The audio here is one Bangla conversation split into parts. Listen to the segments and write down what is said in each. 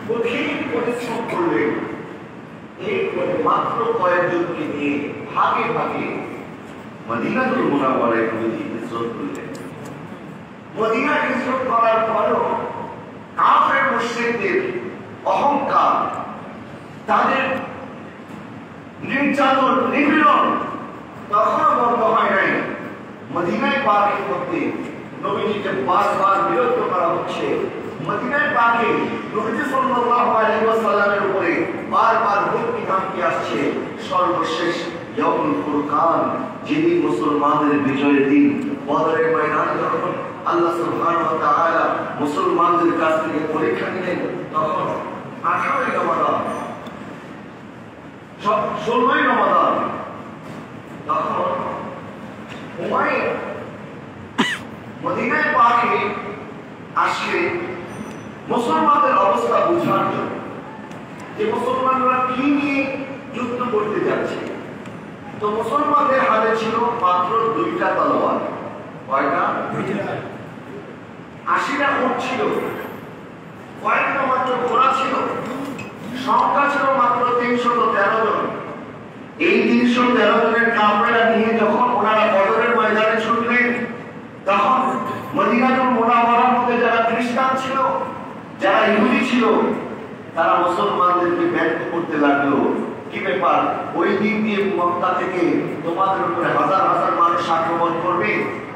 কঠিন পরিশ্রম করলেন, এরপরে মাত্র কয়েকজনকে নিয়ে ভাগে ভাগে মদিনাতুল মুনাওয়ারায় নবীজি হিজরত করলেন। মদিনা হিজরত করার পরও কাফের মুশরিকদের অহংকার, তাদের নির্যাতন, নিপীড়ন তখনও বন্ধ হয় নাই। মদিনায় পাকের মধ্যে নবীজিকে বারবার বিরক্ত করা হচ্ছে। মদিনায় পাকে নবীজি সাল্লাল্লাহু আলাইহি ওয়াসাল্লামের উপরে বারবার হুমকি ধামকি আসছে। সর্বশেষ ইয়াউমুল ফুরকান, যেদিন মুসলমানদের বিজয়ের দিন, বদরের ময়দানে যখন আল্লাহ সুবহানাহু ওয়া তাআলা মুসলমানদের কাছ থেকে পরীক্ষা নিলেন, তখন 18 রমাদান, 16 রমাদান, তখন উমাইয়া মদিনায় পাকে আসলে মুসলমানদের অবস্থা বোঝার জন্য, যে মুসলমানরা কি নিয়ে যুদ্ধ করতে যাচ্ছে। তো মুসলমানদের হাতে ছিল মাত্র 2টা তলোয়ার। কয়টা? 80টা উট ছিল, কয়েকটা মাত্র ঘোড়া ছিল, সংখ্যা ছিল মাত্র 313 জন। এই 313 জনের কাফেররা নিয়ে যখন ওনারা বদরের ময়দানে ছুটলেন, তখন মদিনাতুল মুনাওয়ারার মধ্যে যারা খ্রিস্টান ছিল, যারা ইহুদি ছিল, তারা মুসলমানদেরকে ব্যর্থ করতে লাগলো। কি ব্যাপার, ওই দিন দিয়ে মক্কা থেকে তোমাদের উপরে হাজার হাজার মানুষ আক্রমণ করবে,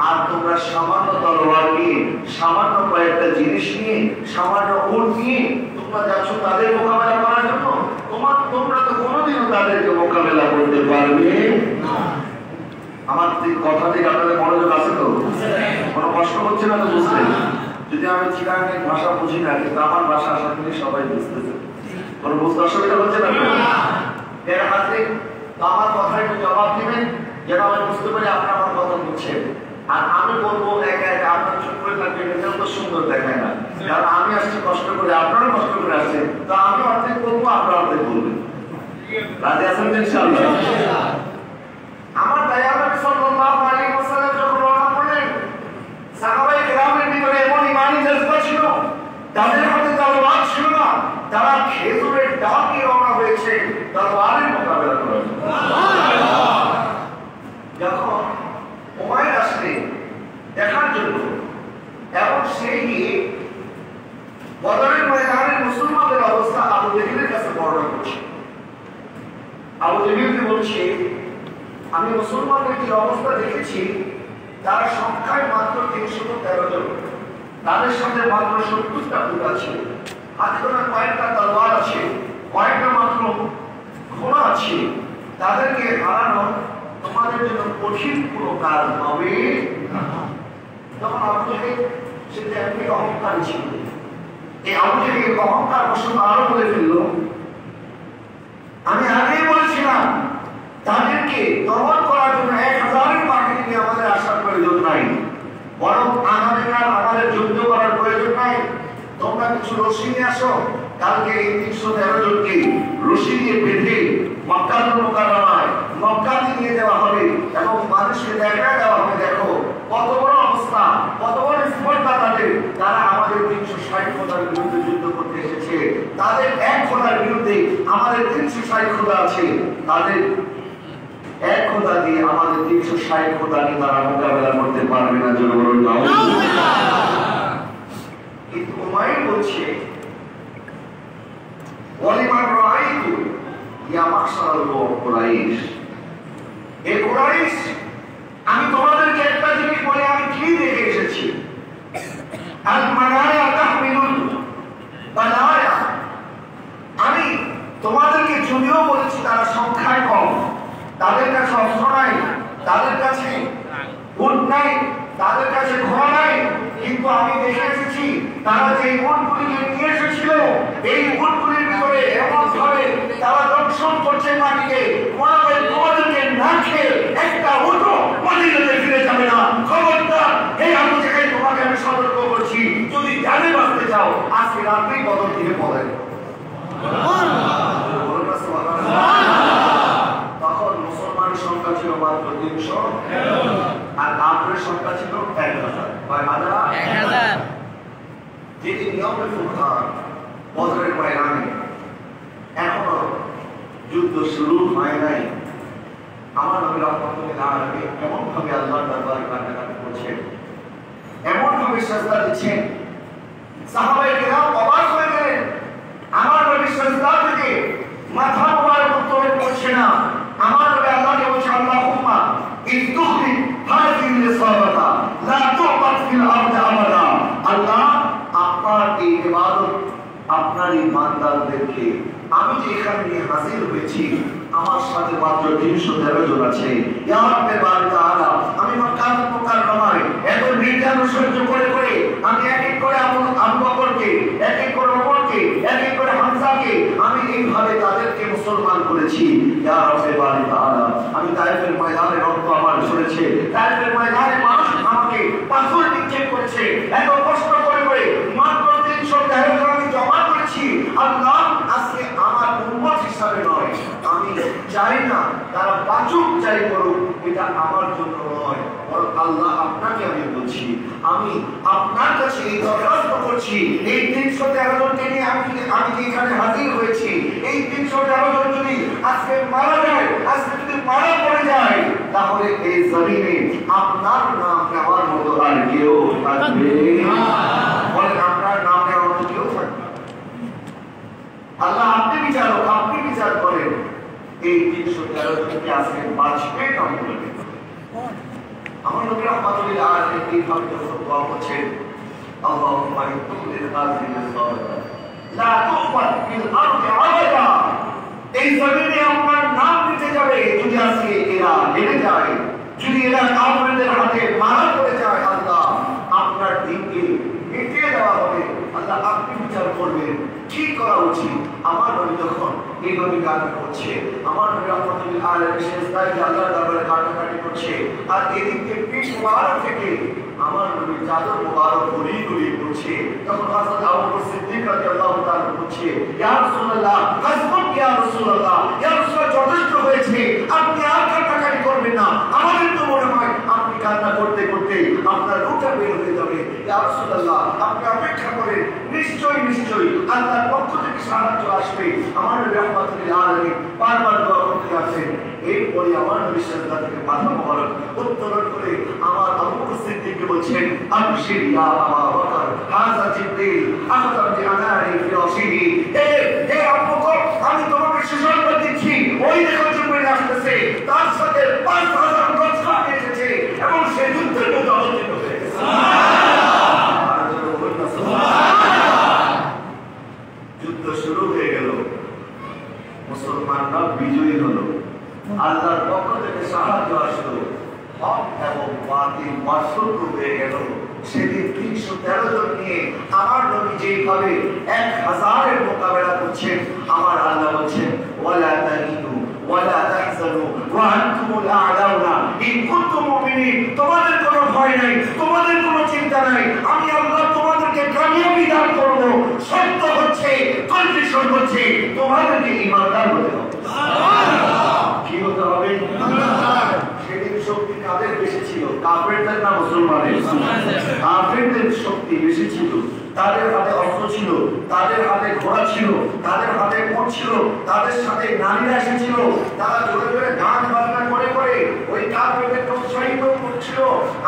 আর তোমরা সামান্য তলোয়ার নিয়ে, সামান্য কয়েকটা জিনিস নিয়ে, সামান্য উট নিয়ে তোমরা যাচ্ছ তাদের মোকাবেলা করার জন্য। তোমরা তো কোনোদিনও তাদেরকে মোকাবেলা করতে পারবে না। আমার কথা থেকে আপনাদের মনোযোগ আছে তো? কোনো কষ্ট হচ্ছে না তো বুঝতে? যদি আমি চিরাঙের ভাষা বুঝি না, কিন্তু আমার ভাষা আশা করি সবাই বুঝতেছে, কোনো বুঝতে অসুবিধা হচ্ছে না? এর হাতে আমার কথা একটু জবাব দিবেন, যেন আমি বুঝতে পারি আপনার আমার কথা বুঝছেন। আর আমি বলবো একা একা, আপনার চুপ করে থাকবেন, এটাও তো সুন্দর দেখায় না। কারণ আমি আসছি কষ্ট করে, আপনারা কষ্ট করে আসছেন, তো আমি অর্ধেক বলবো, আপনারা অর্ধেক বলবেন। রাজি আছেন ইনশাআল্লাহ? আমার দয়াল নবী সাল্লাল্লাহু আলাইহি ওয়াসাল্লাম যখন রওনা করলেন, সাহাবায়ে কেরামের ভিতরে এমন ঈমানি জজবা ছিল, তাদের হাতে তলোয়ার ছিল না, তারা খেজুরের ডাল নিয়ে রওনা হয়েছে তলোয়ারের মোকাবেলা করার জন্য। যখন উমাইর আসলেন দেখার জন্য, এবং সেই গিয়ে বদরের ময়দানে মুসলমানদের অবস্থা আবু জেহেলের কাছে বর্ণনা করছে। আবু জেহেলকে বলছে, আমি মুসলমানদের যে অবস্থা দেখেছি, তারা সংখ্যায় মাত্র 313 জন, তাদের সাথে মাত্র 70টা উট আছে, হাতে গোনা কয়েকটা তলোয়ার আছে, কয়েকটা মাত্র ঘোড়া আছে। তাদেরকে হারানো তোমাদের জন্য কঠিন কোনো কাজ হবে না। তখন আবু জেহেল সে এমনি অহংকারী ছিল, এই আবু জেহেল অহংকার বশত আরো বলে ফেলল, আমি আগেই বলেছিলাম তাদেরকে দমন করার জন্য 1000-এর বাহিনী নিয়ে আমাদের আসার প্রয়োজন নাই, বরং আমাদের যুদ্ধ করার প্রয়োজন নাই। তোমরা কিছু রশি নিয়ে আসো, কালকে এই 313 জনকে রশি দিয়ে বেঁধে মক্কার মুকাররমায় মক্কাতে নিয়ে যাওয়া হবে, এবং মানুষকে দেখা দেওয়া হবে, দেখো কত বড় অবস্থা, কত বড় স্পর্ধা তাদের। তারা আমাদের 360 খোদার বিরুদ্ধে যুদ্ধ করতে এসেছে, তাদের এক খোদার বিরুদ্ধে আমাদের 360 খোদা আছে, তাদের এক খোদা দিয়ে আমাদের 360 খোদা নিয়ে তারা মোকাবেলা করতে পারবে না। জোরে বলুন নাউজুবিল্লাহ। কিন্তু উমাইর বলছে, ওয়ালিমান রাআইতু ইয়া মাশারাল কুরাইশ, এ কুরাইশ, আমি তোমাদেরকে একটা জিনিস বলে আমি কি দেখে এসেছি, আল মানায়া তাহমিলুল বানায়া। আমি তোমাদেরকে যদিও বলেছি তারা সংখ্যায় কম, তাদের কাছে অস্ত্র নাই, তাদের কাছে উট নাই, তাদের কাছে ঘোড়া নাই, কিন্তু আমি দেখে এসেছি তারা যে উটগুলিকে নিয়ে এসেছিল, এই উটগুলির ভিতরে এমন ভাবে তারা দর্শন করছে মাটিকে, তোমাদেরকে না খেয়ে একটা উটও মদিনাতে ফিরে যাবে না। খবরদার, এই আবু জেহেল, তোমাকে আমি সতর্ক করছি, যদি জানে বাঁচতে চাও আজকে রাত্রেই বদর থেকে পড়ে। তখন মুসলমানের সংখ্যা ছিল মাত্র 300, আর কাফেরের সংখ্যা ছিল 1000। যেদিন ইয়াউমুল ফুরকান, বদরের ময়দানে যুদ্ধ শুরু হয় নাই, আমার নবী রাহমাতুল্লাহ আলাইহি এমন ভাবে আল্লাহর দরবারে কান্নাকাটি করছেন, এমন ভাবে সাজদা দিচ্ছেন, সাহাবায়ে কেরাম অবাক হয়ে গেলেন। আমার নবী সাজদা থেকে মাথা মোবারক উত্তোলন করছে না। আমার নবী আল্লাহকে বলছে, আল্লাহুম্মা ইদখুলি হাযিহিল ইসাবাতা লা তু'বাদ ফিল আরদি আবাদা। আল্লাহ, আপনার এই ইবাদত, আপনার এই বান্দাদেরকে আমি যে এখানে নিয়ে হাজির হয়েছি, আমার সাথে মাত্র 313 জন আছে। ইয়া রাব্বে বারিক তাআলা, আমি মক্কার মুকাররমায় এত নির্যাতন সহ্য করে করে আমি এক এক করে আবু বকরকে, এক এক করে ওমরকে, এক এক করে হামজাকে আমি এইভাবে তাদেরকে মুসলমান করেছি। ইয়া রাব্বে বারিক তাআলা, আমি তায়েফের ময়দানে রক্ত আমার ঝরেছে, তায়েফের ময়দানে মানুষ আমাকে পাথর নিক্ষেপ করেছে, এত কষ্ট করে করে মাত্র 313 জন আমি জমা করেছি। আল্লাহ, আজকে আমার উম্মত হিসাবে নয়, আমি চাই না তারা বাঁচুক চাই করুক, এটা আমার জন্য নয়, বরং আল্লাহ আপনাকে আমি বলছি, আমি আপনার কাছে এই দরখাস্ত করছি, এই 313 জনকে নিয়ে আমি এখানে হাজির হয়েছি, এই 313 জন যদি আজকে মারা যায়, আজকে যদি মারা পড়ে যায়, তাহলে এই জমিনে আপনার নাম নেওয়ার মতো আর কেউ থাকবে না। বলেন, আপনার নাম নেওয়ার মতো কেউ থাকবে না। আল্লাহ, আপনি বিচারক, আপনি বিচার করেন, এই 313 জনকে আজকে বাঁচবে না মরবে। আমার নবী রাহমাতুল্লাহ আলাইহি এইভাবে যখন দোয়া করছেন, আল্লাহুম্মা ইদখুলি হাযিহিল ইসাবাতা লা তু'বাদ ফিল আরদি আবাদা। এই জমিনে আপনার নাম নিতে যাবে যদি আজকে এরা হেরে যায়, যদি এরা কাফেরদের হাতে মারা পড়ে যায়, আল্লাহ আপনার দিনকে মিটিয়ে দেওয়া হবে। আল্লাহ, আপনি বিচার করবেন কি করা উচিত। আমার নবী যখন এইভাবে কান্না করছে, আমার নবী রাহমাতুল্লাহ আলাইহি সেজদায় আল্লাহর দরবারে কান্নাকাটি করছে, আর এদিকে পিঠ মোবারক থেকে আমার নবী চাদর মোবারক গড়িয়ে গড়িয়ে পড়ছে, তখন হযরত আবু বকর সিদ্দিক রাদিয়াল্লাহু তাআলা বলছে, ইয়া রাসূলুল্লাহ, হাসবুক ইয়া রাসূলুল্লাহ, ইয়া রাসূলুল্লাহ, যথেষ্ট হয়েছে, আপনি আর কান্নাকাটি করবেন না। আমাদের তো মনে হয় আপনি কান্না করতে করতে আপনার রূহটা বের হয়ে যাবে। ইয়া রাসূলুল্লাহ, আপনি অপেক্ষা করেন, নিশ্চয়ই নিশ্চয়ই আল্লাহর পক্ষ থেকে সাহায্য আসবে। আমার নবী রাহমাতুল্লাহ আলাইহি বারবার দোয়া করতে আছেন। এরপরে আমার নবী সাজদা থেকে মাথা মোবারক উত্তোলন করে আমার আবু বকর সিদ্দিককে বলছেন, আবশির ইয়া আবা বকর, হাযা জিবরিল আখতাম বিআনারি ফিরাশিহি। হে আবু বকর, আমি তোমাকে সুসংবাদ দিচ্ছি, ওই দেখো জিবরিল আসছে, তার সাথে 5000 গজ কাঠ এসেছে এবং সে যুদ্ধের মধ্যে অবতীর্ণ হয়েছে। যুদ্ধ শুরু হয়ে গেল, মুসলমানরা বিজয়ী হলো, আল্লাহর পক্ষ থেকে সাহায্য আসলো, হক এবং বাতিল পার্থক্য হয়ে গেল। সেদিন 313 জন নিয়ে আমার নবী যেভাবে 1000-এর মোকাবেলা করছেন, আমার আল্লাহ বলছেন, ওয়ালা তাহিনু ওয়ালা তাহজানু ওয়া আনতুমুল আ'লাউনা ইন কুনতুম মুমিনিন। তোমাদের কোনো ভয় নাই, তোমাদের কোনো চিন্তা নাই, আমি আল্লাহ তোমাদেরকে কামিয়াবি দান করব। সত্য হচ্ছে, কন্ডিশন হচ্ছে তোমাদেরকে ঈমানদার হতে হবে। কি হতে হবে? সেদিন শক্তি কাদের বেশি ছিল? কাফেরদের না মুসলমানের? কাফেরদের শক্তি বেশি ছিল। তাদের হাতে অস্ত্র ছিল, তাদের হাতে ঘোড়া ছিল, তাদের হাতে উট ছিল, তাদের সাথে নারীরা এসেছিল, তারা জোরে জোরে গান বাজনা করে করে ওই কাফেরদেরকে উৎসাহিত করছিল।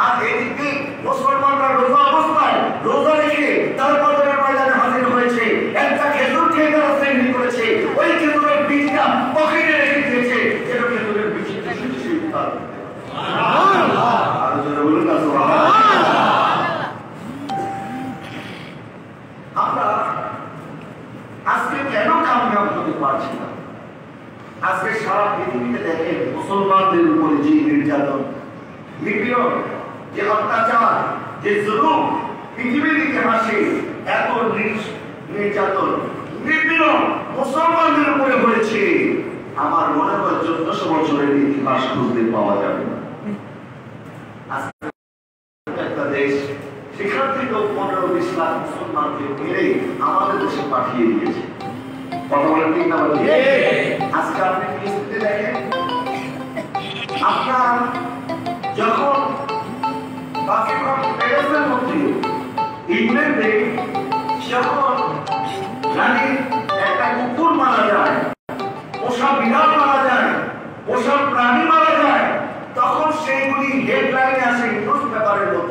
আর এদিকে মুসলমানরা রোজা অবস্থায় রোজা রেখে তারা বদরের ময়দানে হাজির হয়েছে। একটা খেজুর খেয়ে তারা সেহরি করেছে, ওই খেজুরের বীজটা পকেটে রেখে দিয়েছে, যেন খেজুরের বীজটা শিশু উত্তাল। আরো জোরে বলুন না সুবহানাল্লাহ। আমরা আজকে কেন কামিয়াব হতে পারছি না? আজকে সারা পৃথিবীতে দেখেন মুসলমানদের উপরে যে নির্যাতন, নিপীড়ন, যে অত্যাচার, যে জুলুম পৃথিবীর ইতিহাসে এত নির্যাতন, নিপীড়ন মুসলমানদের উপরে হয়েছে, আমার মনে হয় 1400 বছরের ইতিহাস খুঁজতে পাওয়া যাবে না। একটা দেশ সেখান থেকে 15-20 লাখ মুসলমানকে মেরে আমাদের দেশে পাঠিয়ে দিয়েছে। কথা বলেন ঠিক না? আজকে আপনি পরিস্থিতি দেখেন, আপনার যখন বাকিং প্যালেসের মধ্যে ইংল্যান্ডে যখন রানী একটা কুকুর মারা যায়, পোষা বিড়াল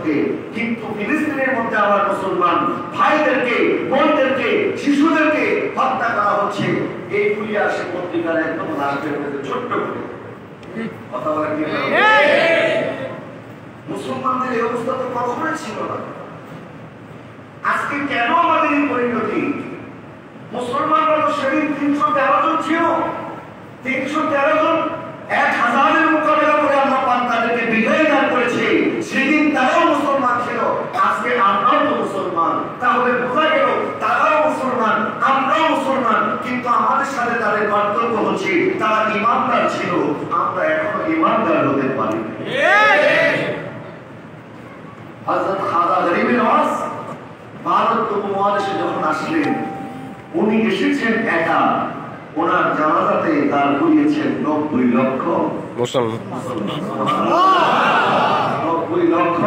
দর্শককে, কিন্তু ফিলিস্তিনের মধ্যে আমার মুসলমান ভাইদেরকে, বোনদেরকে, শিশুদেরকে হত্যা করা হচ্ছে। এইগুলি আসে পত্রিকার একদম লাস্টের মধ্যে ছোট্ট করে কথা বলা কি মুসলমানদের এই অবস্থা তো কখনোই ছিল না। আজকে কেন আমাদের এই পরিণতি? মুসলমানরা তো সেদিন 313 জন ছিল, 313 জন 1000-এর মোকাবেলা করে আল্লাহ পাক তাদেরকে বিজয় দান করেছে। সেদিন তারাও মুসলমান ছিল, আজকে আমরাও তো মুসলমান। তাহলে বোঝা গেল তারাও মুসলমান, আমরাও মুসলমান, কিন্তু আমাদের সাথে তাদের পার্থক্য হচ্ছে তারা ইমানদার ছিল, আমরা এখনো ইমানদার হতে পারি। হযরত খাজা গরিবের নওয়াজ ভারত উপমহাদেশে যখন আসলেন, উনি এসেছেন একা, ওনার জানাজাতে তার করিয়েছেন 90 লক্ষ মুসলমান। 90 লক্ষ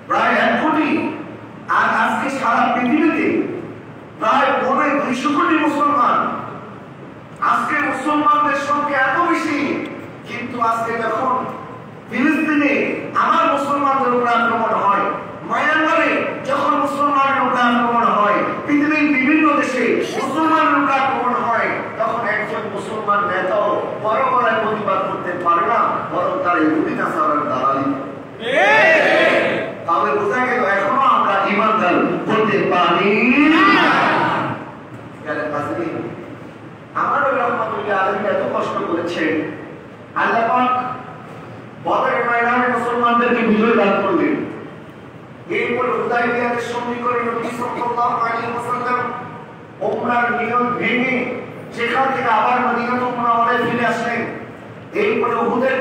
প্রায় 1 কোটি। আর আজকে সারা পৃথিবীতে প্রায় 200 কোটি মুসলমান। আজকে মুসলমানদের সংখ্যা এত বেশি, কিন্তু আজকে যখন ফিলিস্তিনে আমার মুসলমানদের উপর আক্রমণ হয়, মায়ানমারে যখন মুসলমানের উপর আক্রমণ হয়, পৃথিবীর বিভিন্ন দেশে মুসলমানের উপর আক্রমণ হয়, তখন একজন মুসলমান নেতাও বড় গলায় প্রতিবাদ করতে পারে না, বরং তার ইহুদি নাসারার দালালি। তাহলে বোঝা গেল এখনো আমরা ইমানদার হতে পারি না। আমার রহমাতুল্লাহ আলাইহি এত কষ্ট করেছেন, আল্লাহ পাক বদরের ময়দানে মুসলমানদেরকে বিজয় দান করলেন। এরপর হুদায়বিয়াতে সন্ধি করে নবী সাল্লাল্লাহু আলাইহি ওয়াসাল্লাম উমরার নিয়ত ভেঙে সেখান থেকে আবার মদিনাতুল মুনাওয়ারায় ফিরে আসলেন। এরপরে উহুদের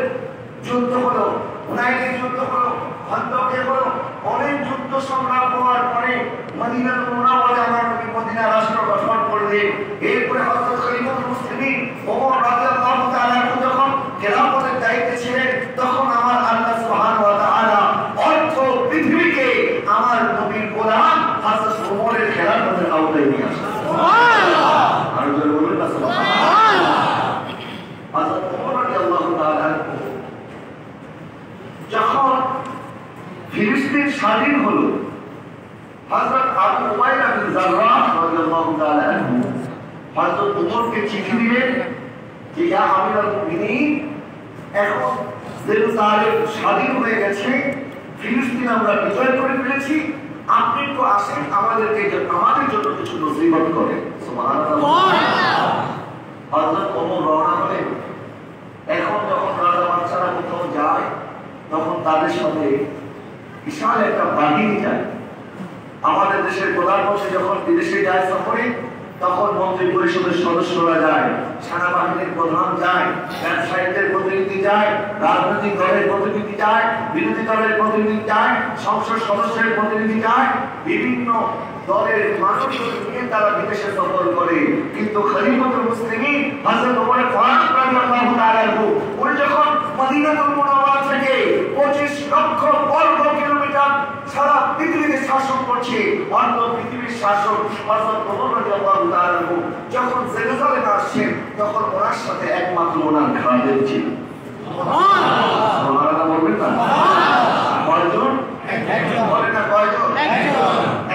যুদ্ধ হলো, হুনাইনের যুদ্ধ হলো, খন্দকের হলো, অনেক যুদ্ধ সংগ্রাম হওয়ার পরে মদিনাতুল মুনাওয়ারায় আমার নবী মদিনা রাষ্ট্র গঠন করলেন। এরপরে হযরত খলিফাতুল মুসলিমিন ওমর রাদিয়াল্লাহু তাআলা যখন খেলাফতের দায়িত্বে ছিলেন, তখন আমার আল্লাহ সুবহানাহু ওয়া তাআলা অর্থ পৃথিবীকে আমার নবীর গোলাম হযরত ওমরের খেলাফতের আওতায় নিয়ে আসলেন। সুবহানাল্লাহ। আর জোরে বলুন না সুবহানাল্লাহ। হযরত ওমর রাদিয়াল্লাহু তাআলা যখন ফিলিস্তিন স্বাধীন হলো, হযরত আবু উবাইদা বিন জাররাহ রাদিয়াল্লাহু তাআলা হযরত ওমরকে চিঠি দিলেন যে ইয়া আমিরুল মুমিনিন, এখন জেরুজালেম স্বাধীন হয়ে গেছে, ফিলিস্তিন আমরা বিজয় করে ফেলেছি, আপনি তো আসেন আমাদের জন্য কিছু নসিহত করেন। সুবহানাল্লাহ। হযরত ওমর রওনা হলেন। এখন যখন রাজা বাদশারা কোথাও যায়, তখন তাদের সাথে বিশাল একটা বাহিনী যায়। আমাদের দেশের প্রধানমন্ত্রী যখন বিদেশে যায় সফরে, তখন মন্ত্রী পরিষদের সদস্যরা যায়, সেনাবাহিনীর প্রধান যায়, ব্যবসায়ীদের প্রতিনিধি যায়, রাজনৈতিক দলের প্রতিনিধি যায়, বিরোধী দলের প্রতিনিধি যায়, সংসদ সদস্যের প্রতিনিধি যায়, বিভিন্ন দলের মানুষজন নিয়ে তারা বিদেশে সফর করে। কিন্তু খলিফাতুল মুসলিমিন হযরত ওমর ফারুক রাদিয়াল্লাহু তাআলা উনি যখন মদিনাতুল মুনাওয়ারা থেকে 25 লক্ষ বর্গ কিলোমিটার সারা পৃথিবীতে শাসন করছে, অন্য পৃথিবীর শাসক হযরত ওমর রাদিয়াল্লাহু তাআলা যখন জেরুজালেমে আসছেন, তখন ওনার সাথে একমাত্র ওনার খাদেম ছিল। সুবহানাল্লাহ। সুবহানাল্লাহ বলবেন না? কয়জন? একজন। বলেন না কয়জন?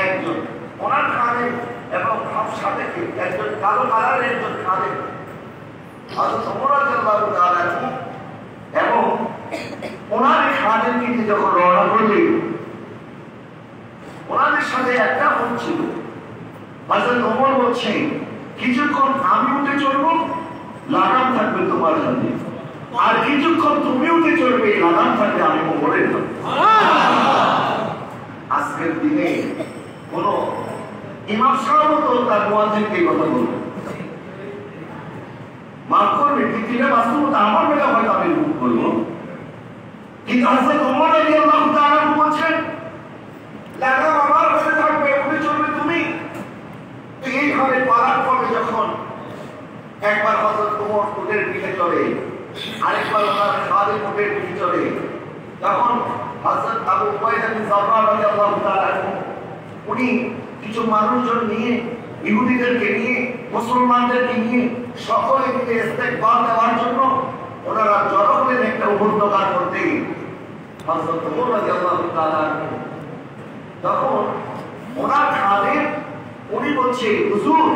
একজন। ওনার খাদেম এবং সাথে একজন কালো কালারের একজন খাদেম হযরত ওমর রাদিয়াল্লাহু তাআলা এবং ওনার খাদেমকে যখন রওনা করলেন, ওনাদের সাথে একটা বোন ছিল। হযরত ওমর বলছেন, কিছুক্ষণ আমি উঠে চলবো, লাগাম থাকবে তোমার হাতে, আর কিছুক্ষণ তুমি উঠে চলবে, লাগাম থাকবে আমি ওমরের হাতে। আজকের দিনে কোন ইমাম সাহেব তো তার মুয়াজ্জিনকে কথা বলবে, মাফ করবে, পৃথিবীর বাস্তবতা আমার বেলা হয়তো আমি ভুল করবো, কিন্তু হযরত ওমর রাদিয়াল্লাহু তাআলা বলছেন, লাগাম আমার হাতে থাকবে, উঠে চলবে তুমি। এইভাবে পালার পরে যখন একবার হযরত ওমর উটের পিঠে চড়ে, আরেকবার ওনার খাদেম উটের পিঠে চড়ে, তখন হযরত আবু উবাইদা বিন জাররাহ রাদিয়াল্লাহু তাআলা উনি কিছু মানুষজন নিয়ে, ইহুদিদেরকে নিয়ে, মুসলমানদেরকে নিয়ে সকলে মিলে ইস্তেকবাল দেওয়ার জন্য ওনারা জড়ো হলেন একটা উপত্যকার মধ্যে। হযরত ওমর রাদিয়াল্লাহু তাআলা তখন ওনার খাদেম উনি বলছে, হুজুর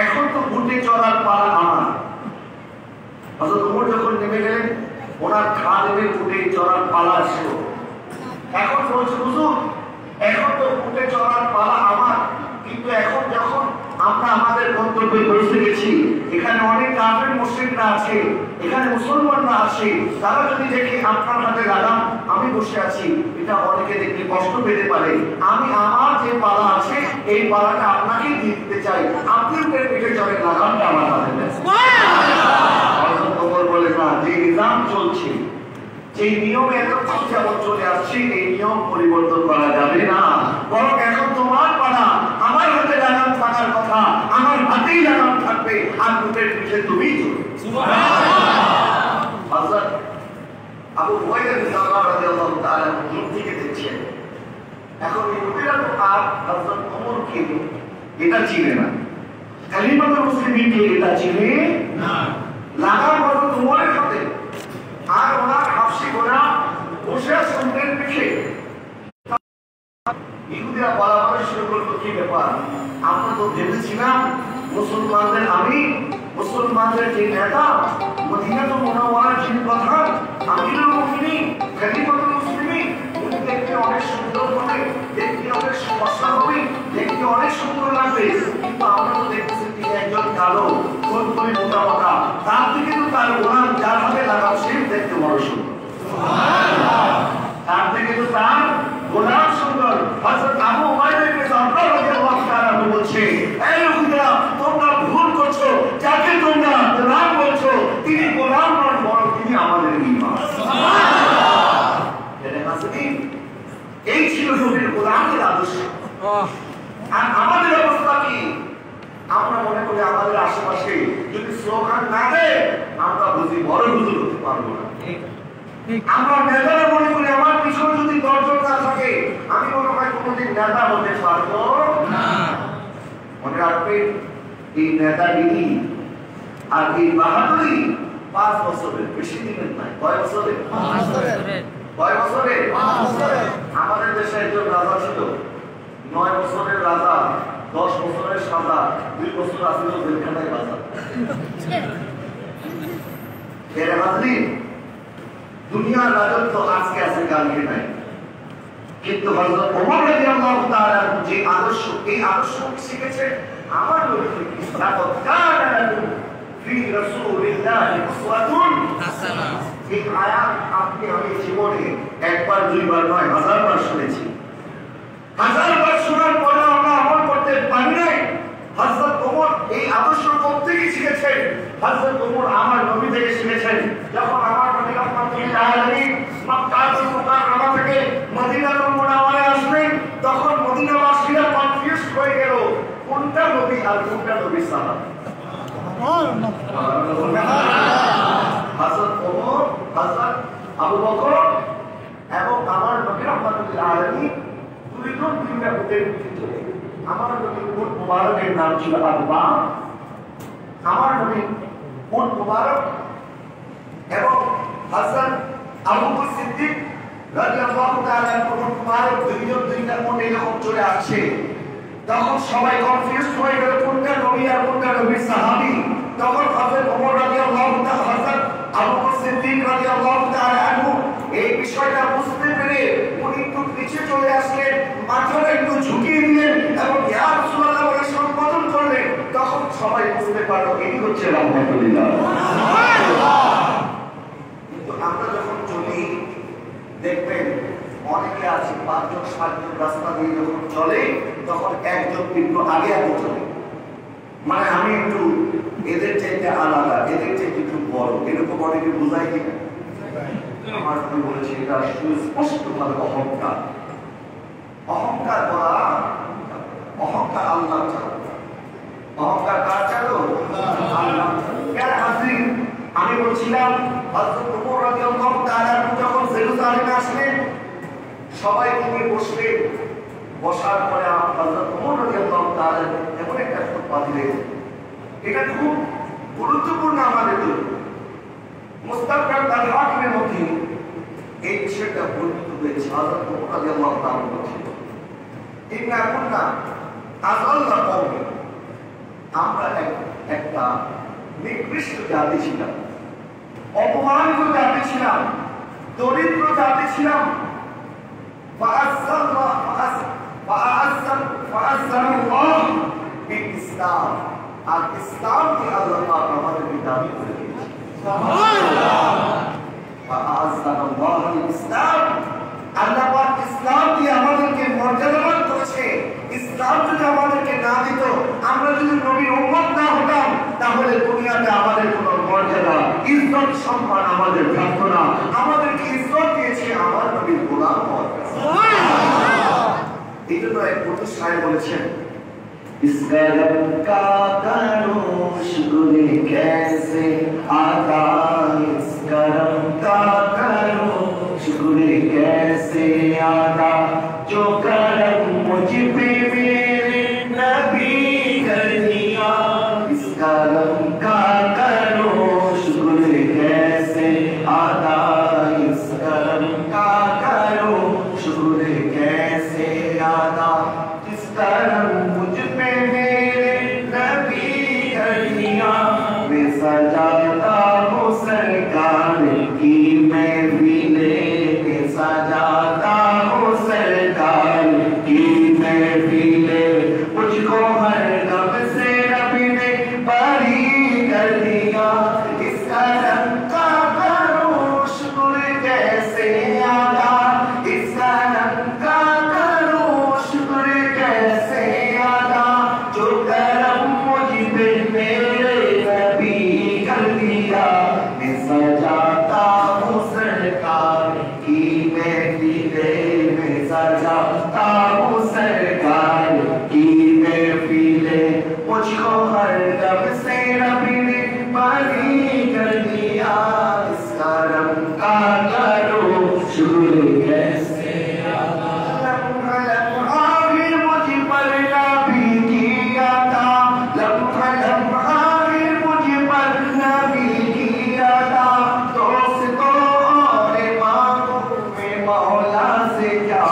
এখন তো উঠে চড়ার পালা আমার। হযরত ওমর যখন নেমে গেলেন, ওনার খাদেমের উঠে চড়ার পালা আসলো। এখন বলছে, হুজুর এখন তো উঠে চড়ার পালা আমার, কিন্তু এখন যখন আমরা আমাদের গন্তব্যে পৌঁছে গেছি, এখানে অনেক কাফের মুশরিকরা আছে, এখানে মুসলমানরা আছে, তারা যদি দেখে আপনার হাতে লাগাম আমি বসে আছি, এটা অনেকে দেখলে কষ্ট পেতে পারে। আমি আমার যে পালা আছে এই পালাটা আপনাকে দিয়ে দিতে চাই, আপনি পেটে চড়ে লাগামটা আমার হাতে দেন। বলে না, যে নিজাম চলছে, যে নিয়মে এতক্ষণ যেমন চলে আসছে, এই নিয়ম পরিবর্তন করা যাবে না। বরং এখন তোমার পালা, আমার হাতে লাগাম থাকার কথা, আমার হাতেই লাগাম থাকবে, আর দুটের পিঠে তুমি হযরত আবু হুরায়রা রাদিয়াল্লাহু তাআলা দূর থেকে দেখছেন। এখন ইহুদিরা তো আর হযরত ওমরকে এটা চিনে না, কালিমাতুল মুসলিমিনকে এটা চিনে না। লাগাম হযরত ওমরের হাতে, আর ওনার হাফসি ঘোড়া বসে আছে উটের পিঠে। ইহুদিরা বলা শুরু করলো, কি ব্যাপার, আমরা তো ভেবেছিলাম মুসলমানদের মুসলমানদের যে নেতা, মদিনাতুল মুনাওয়ারার যিনি প্রধান, আমিরুল মুমিনিন, খলিফাতুল মুসলিমিন, উনি দেখতে অনেক সুন্দর হবে, দেখতে অনেক ফর্সা হবে, দেখতে অনেক সুন্দর লাগবে, কিন্তু আমরা তো দেখতেছি তিনি একজন কালো কোন মোটা মোটা, তার থেকে তো তার গোলাম যার হাতে লাগাম সে দেখতে বড় সুন্দর, তার থেকে তো তার গোলাম সুন্দর। হযরত আবু উমাইয়া ইবনে জাফর রাদিয়াল্লাহু তাআলা বলছে, এই ইহুদিরা তোমরা ভুল করছো, যাকে তোমরা গোলাম বলছো তিনি গোলাম নন, বরং তিনি আমাদের ইমাম। এই ছিল নবীর গোলামের আদর্শ। আর আমাদের অবস্থা কি? আমরা মনে করি আমাদের আশেপাশে যদি স্লোগান না দেয় আমরা বুঝি বড় হুজুর হতে পারবো না। আমরা নেতারা মনে করি আমার পিছনে যদি দর্শক না থাকে আমি মনে হয় কোনোদিন নেতা হতে পারবো না। মনে রাখবেন, এই নেতাগিরি আর এই বাহাদুরি 5 বছরের বেশি দিনের নয়। কয় বছরের? 5 বছরের। কয় বছরের? 5 বছরের। আমাদের দেশে একজন রাজা ছিল, 9 বছরের রাজা, 10 বছরের সাজা, 2 বছর আসিল জেলখানায় বাজা। এর হাজরিন, দুনিয়ার রাজত্ব আজকে আছে, কালকে নাই। কিন্তু হযরত ওমর রাদিয়াল্লাহু তাআলা যে আদর্শ, এই আদর্শ শিখেছে আমার নবী থেকে। লাকাদ কানা লাকুম ফি রাসূলিল্লাহি উসওয়াতুন হাসানাহ। এই আয়াত আপনি আমি জীবনে একবার দুইবার নয়, 1000 বার শুনেছি। 1000 বার শোনার পরে আমরা আমল করতে পারি নাই। হযরত ওমর এই আদর্শ কোত্থেকে শিখেছেন? হযরত ওমর আমার নবী থেকে শিখেছেন। যখন আমার নবী রাহমাতুল্লাহ আলাইহি মক্কাতুল মুকাররমা থেকে মদিনাতুল মুনাওয়ারায় আসলেন, তখন মদিনাবাসীরা কনফিউজ হয়ে গেল, কোনটা নবী আর কোনটা নবী সাহাবা। হযরত ওমর, হযরত আবু বকর এবং আমার নবী রাহমাতুল্লাহ আলাইহি দুইজন দুইটা উটের পিঠে চলে। আমার নবীর উট মুবারকের নাম ছিল আববা। আমার নবীর উট মুবারক এবং হযরত আবু বকর সিদ্দিক রাদিয়াল্লাহু তাআলা উট মুবারক দুইজন দুইটা উটে যখন চলে আসছে, তখন সবাই কনফিউজ হয়ে গেল কোনটা নবী আর কোনটা নবীর সাহাবী। তখন হযরত ওমর রাদিয়াল্লাহু তাআলা, হযরত আবু বকর সিদ্দিক রাদিয়াল্লাহু তাআলা আনহু এই বিষয়টা বুঝতে পেরে উনি একটু পিছিয়ে চলে আসলেন, মাথাটা একটু ঝুঁকিয়ে দিলেন এবং ইয়া রাসূলুল্লাহ বলে সম্বোধন করলেন। তখন সবাই বুঝতে পারলো এই হচ্ছে রাহমাতুল্লাহ। কিন্তু আমরা যখন চলি দেখবেন অনেকে আছে 5 জন 7 জন রাস্তা দিয়ে যখন চলে তখন একজন কিন্তু আগে আগে চলে, মানে আমি একটু এদের চাইতে আলাদা, এদের চাইতে একটু বড়, এরকম অনেকে বোঝায় কিনা? আমার বলেছি এটা সুস্পষ্ট ভাবে অহংকার। অহংকার করা, অহংকার আল্লাহ চালো, অহংকার কার চালো? আল্লাহ। কেন হাজির, আমি বলছিলাম হযরত ওমর রাদিয়াল্লাহু তাআলা যখন জেরুজালেমে আসলেন সবাই নিয়ে বসলেন। বসার পরে হযরত ওমর রাদিয়াল্লাহু তাআলা এমন একটা খুতবা দিলেন, এটা খুব গুরুত্বপূর্ণ আমাদের জন্য। মুস্তাদরাক আল হাকিমের মধ্যে এই বিষয়টা বর্ণিত হয়েছে। হযরত ওমর রাদিয়াল্লাহু তাআলা বলেছেন, ইন্না কুন্না আযাল্লা কওমি, আমরা একটা নিকৃষ্ট জাতি ছিলাম, অপমানিত জাতি ছিলাম, দরিদ্র জাতি ছিলাম। ইসলাম আর ইসলামকে আল্লাহ পাক আমাদেরকে দাবি করে দিয়েছে। ইসলাম আল্লাহ পাক ইসলাম দিয়ে আমাদেরকে মর্যাদাবান করেছে। ইসলাম যদি আমাদেরকে না দিত, আমরা যদি নবীর উম্মত না হতাম, তাহলে দুনিয়াতে আমাদের কোনো মর্যাদা, ইজ্জত, সম্মান আমাদের থাকতো না। আমাদেরকে ইজ্জত দিয়েছে আমার নবীর গোলাম হওয়ার কারণে। এই জন্য এক বন্ধু সাহেব বলেছেন, इस करम का करो शुक्र कैसे आता, इस करम का करो शुक्र कैसे आता, जो करम मुझ पे मेरे नबी कर दिया। इस करम का करो शुक्र कैसे आता, इस करम का करो शुक्र कैसे आता, जिस करम मुझ पे मेरे नबी कर दिया। मैं सजाता हूँ सरकार की महफिले, मैं सजाता हूँ सरकार की महफिले, मुझको हर गम से रब ने बरी कर दिया। इस करम का करो शुक्र कैसे अदा, इस करम का करो शुक्र कैसे अदा, जो करम मुझ पे मेरे नबी कर दिया। मैं सजाता हूँ सरकार की महफिले, मैं सजाता हूँ सरकार की महफिले, मुझको हर गम से रब ने बरी कर दिया। इस करम का करो शुक्र कैसे अदा, लम्हा लम्हा भी मुझ पर नबी किया था, लम्हा लम्हा भी मुझ पर नबी किया था। दोस्तों और मांगों में मौला से क्या,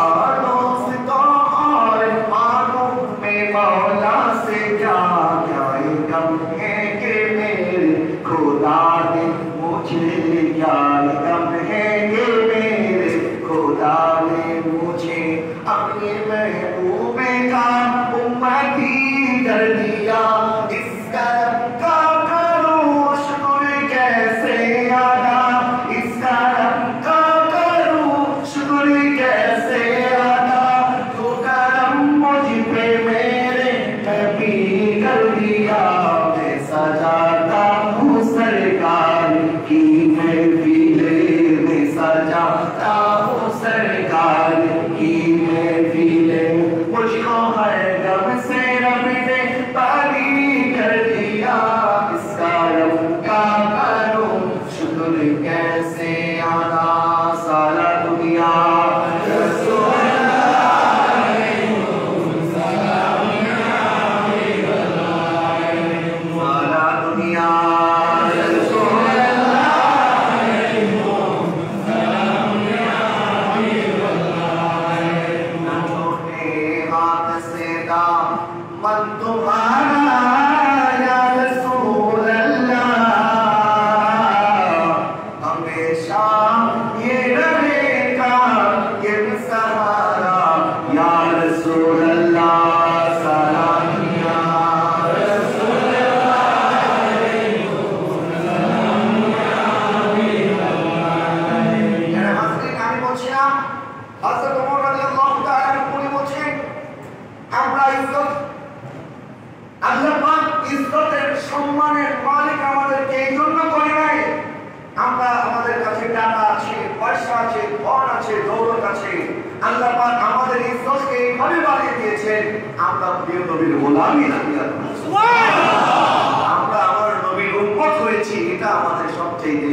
दोस्तों और मांगों में मौला से क्या, क्या ये गम है कि मेरे खुदा ने मुझे, क्या ये गम है कि मेरे खुदा ने मुझे अपने महबूबे का उम्मती कर दिया। इस करम का करो शुक्र कैसे अदा, इस करम का करो शुक्र कैसे अदा, तो करम मुझ पे मेरे नबी कर दिया। मैं सजाता हूँ सरकार की महफिले, मैं सजाता हूँ सरकार की महफिले, मुझको हर गम से रब ने बरी कर दिया। इस करम का करो शुक्र कैसे अदा, सारा दुनिया सारा दुनिया हाथ से दामन तुम्हारा या रसूल अल्लाह, हमेशा ये रहेगा ये सहारा या रसूल अल्लाह। सारा दुनिया আমি বলছিলাম, হযরত ওমর রাদিয়াল্লাহু তাআলা উনি বলছেন, আমরা ইজ্জত, আল্লাহ পাক ইজ্জতের সম্মানের মালিক আমাদেরকে এই জন্য করে নাই, আমরা আমাদের কাছে টাকা আছে, পয়সা আছে, ধন আছে, দৌলত আছে, আল্লাহ পাক আমাদের ইজ্জতকে এইভাবে বাড়িয়ে দিয়েছেন, আমরা প্রিয় নবীর গোলামি রাখিয়া আমরা আমার নবীর উম্মত হয়েছি, এটা আমাদের সবচেয়ে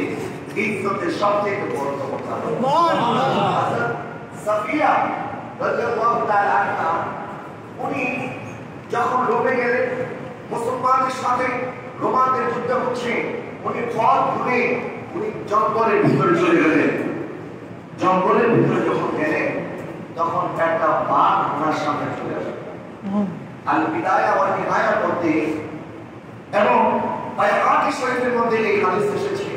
ইজ্জতের সবচেয়ে বড় কথা। সাফিয়া রাদিয়াল্লাহু তাআলা আনহা উনি যখন রোমে গেলেন, মুসলমানদের সাথে রোমানদের যুদ্ধ হচ্ছে, উনি পথ ঘুরে উনি জঙ্গলের ভিতরে চলে গেলেন। জঙ্গলের ভিতরে যখন গেলেন তখন একটা বাঘ ওনার সামনে চলে আসে। আল বিদায়া ওয়াল নিহায়া পড়তে এবং বায়াত শরীফের মধ্যে এই হাদিস এসেছে।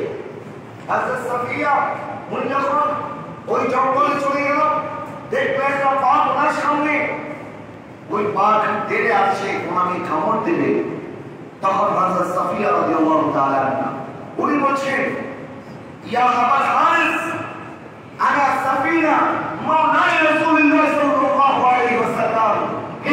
হযরত সাফিয়া উনি যখন ওই জঙ্গলে চলে গেল, দেখলেন একটা বাঘ ওনার সামনে। ওই বাঘ তেড়ে আসছে, ওনাকে কামড় দেবে। তখন হযরত সাফিয়া রাদিয়াল্লাহু তাআলা আনহা উনি বলছেন, ইয়া আবাল হারিস আনা সাফিনা মাওলাই রাসূলুল্লাহ সাল্লাল্লাহু আলাইহি ওয়াসাল্লাম।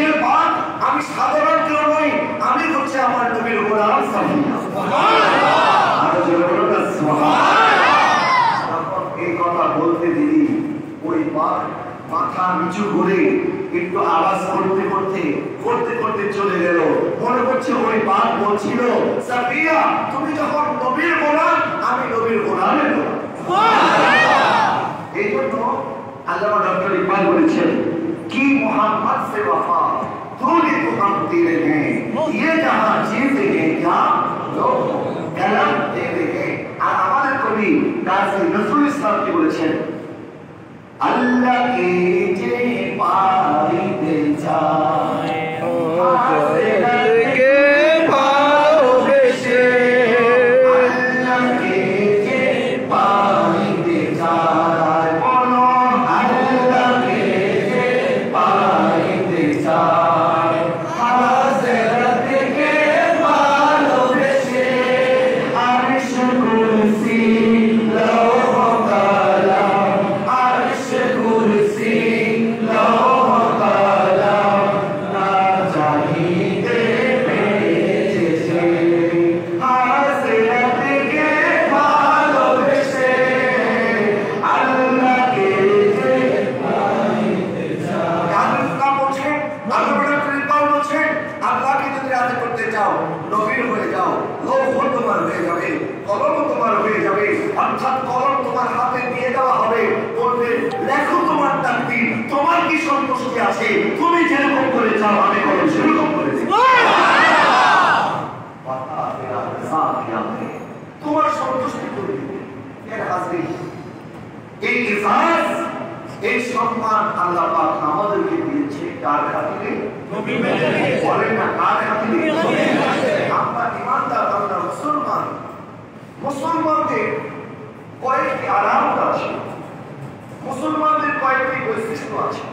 এর বাঘ আমি সাধারণ কেউ নই, আমি হচ্ছে আমার নবীর গোলাম সাফিয়া। সুবহানাল্লাহ, আর জোরে বলুন সুবহানাল্লাহ। তখন এই কথা বলতে দিদি ওই বাঘ মাথা নিচু করে একটু আওয়াজ করতে করতে চলে গেল। মনে করছে ওই বাঘ বলছিল, সাফিয়া তুমি যখন নবীর গোলাম, আমি নবীর গোলামের গোলাম। এই জন্য আল্লামা ডক্টর ইকবাল বলেছেন, কি মোহাম্মদ সে ওয়াফা तूने तो हम तेरे हैं, ये जहां चीज़ है क्या लोग कलम तेरे हैं। আর আমাদের কবি কাজী নজরুল ইসলাম কি বলেছেন, আল্লাহ কে যে পাইতে চায় হাসরতকে ভালোবেসে, আল্লাহকে যে পাইতে চায় বলো, আল্লাহকে যে পাইতে চায় হাসরতকে ভালোবেসে, আরশ কুরসি লৌহ কালাম, আরশ কুরসি লৌহ কালাম না চাহিতে পেয়েছে, হাসরতকে ভালোবেসে, আল্লাহকে যে পাইতে চায়। আল্লাহ বলছেন, আল্লাহ বলছেন, আল্লাহকে যদি রাজি করতে চাও নবীর হয়ে যাও, লৌহ তোমার হয়ে যাবে, কলম তোমার হয়ে যাবে। অর্থাৎ কলম তোমার হাতে দিয়ে দেওয়া হবে, বলবে লেখো তোমার তাকদীর, তোমার কি সন্তুষ্টি আছে, তুমি যেরকম করে চাও আমি কলম সেরকম করে দেব। তোমার সন্তুষ্টি করে দিবে। এর হাজির এই ইজাজ, এই সম্মান আল্লাহ পাক আমাদেরকে দিয়েছে কার খাতিরে? নবীর খাতিরে। বলেন না কার খাতিরে? নবীর খাতিরে। আমরা ইমানদার, আমরা মুসলমান। মুসলমানদের কয়েকটি আলামত আছে, মুসলমানদের কয়েকটি বৈশিষ্ট্য আছে।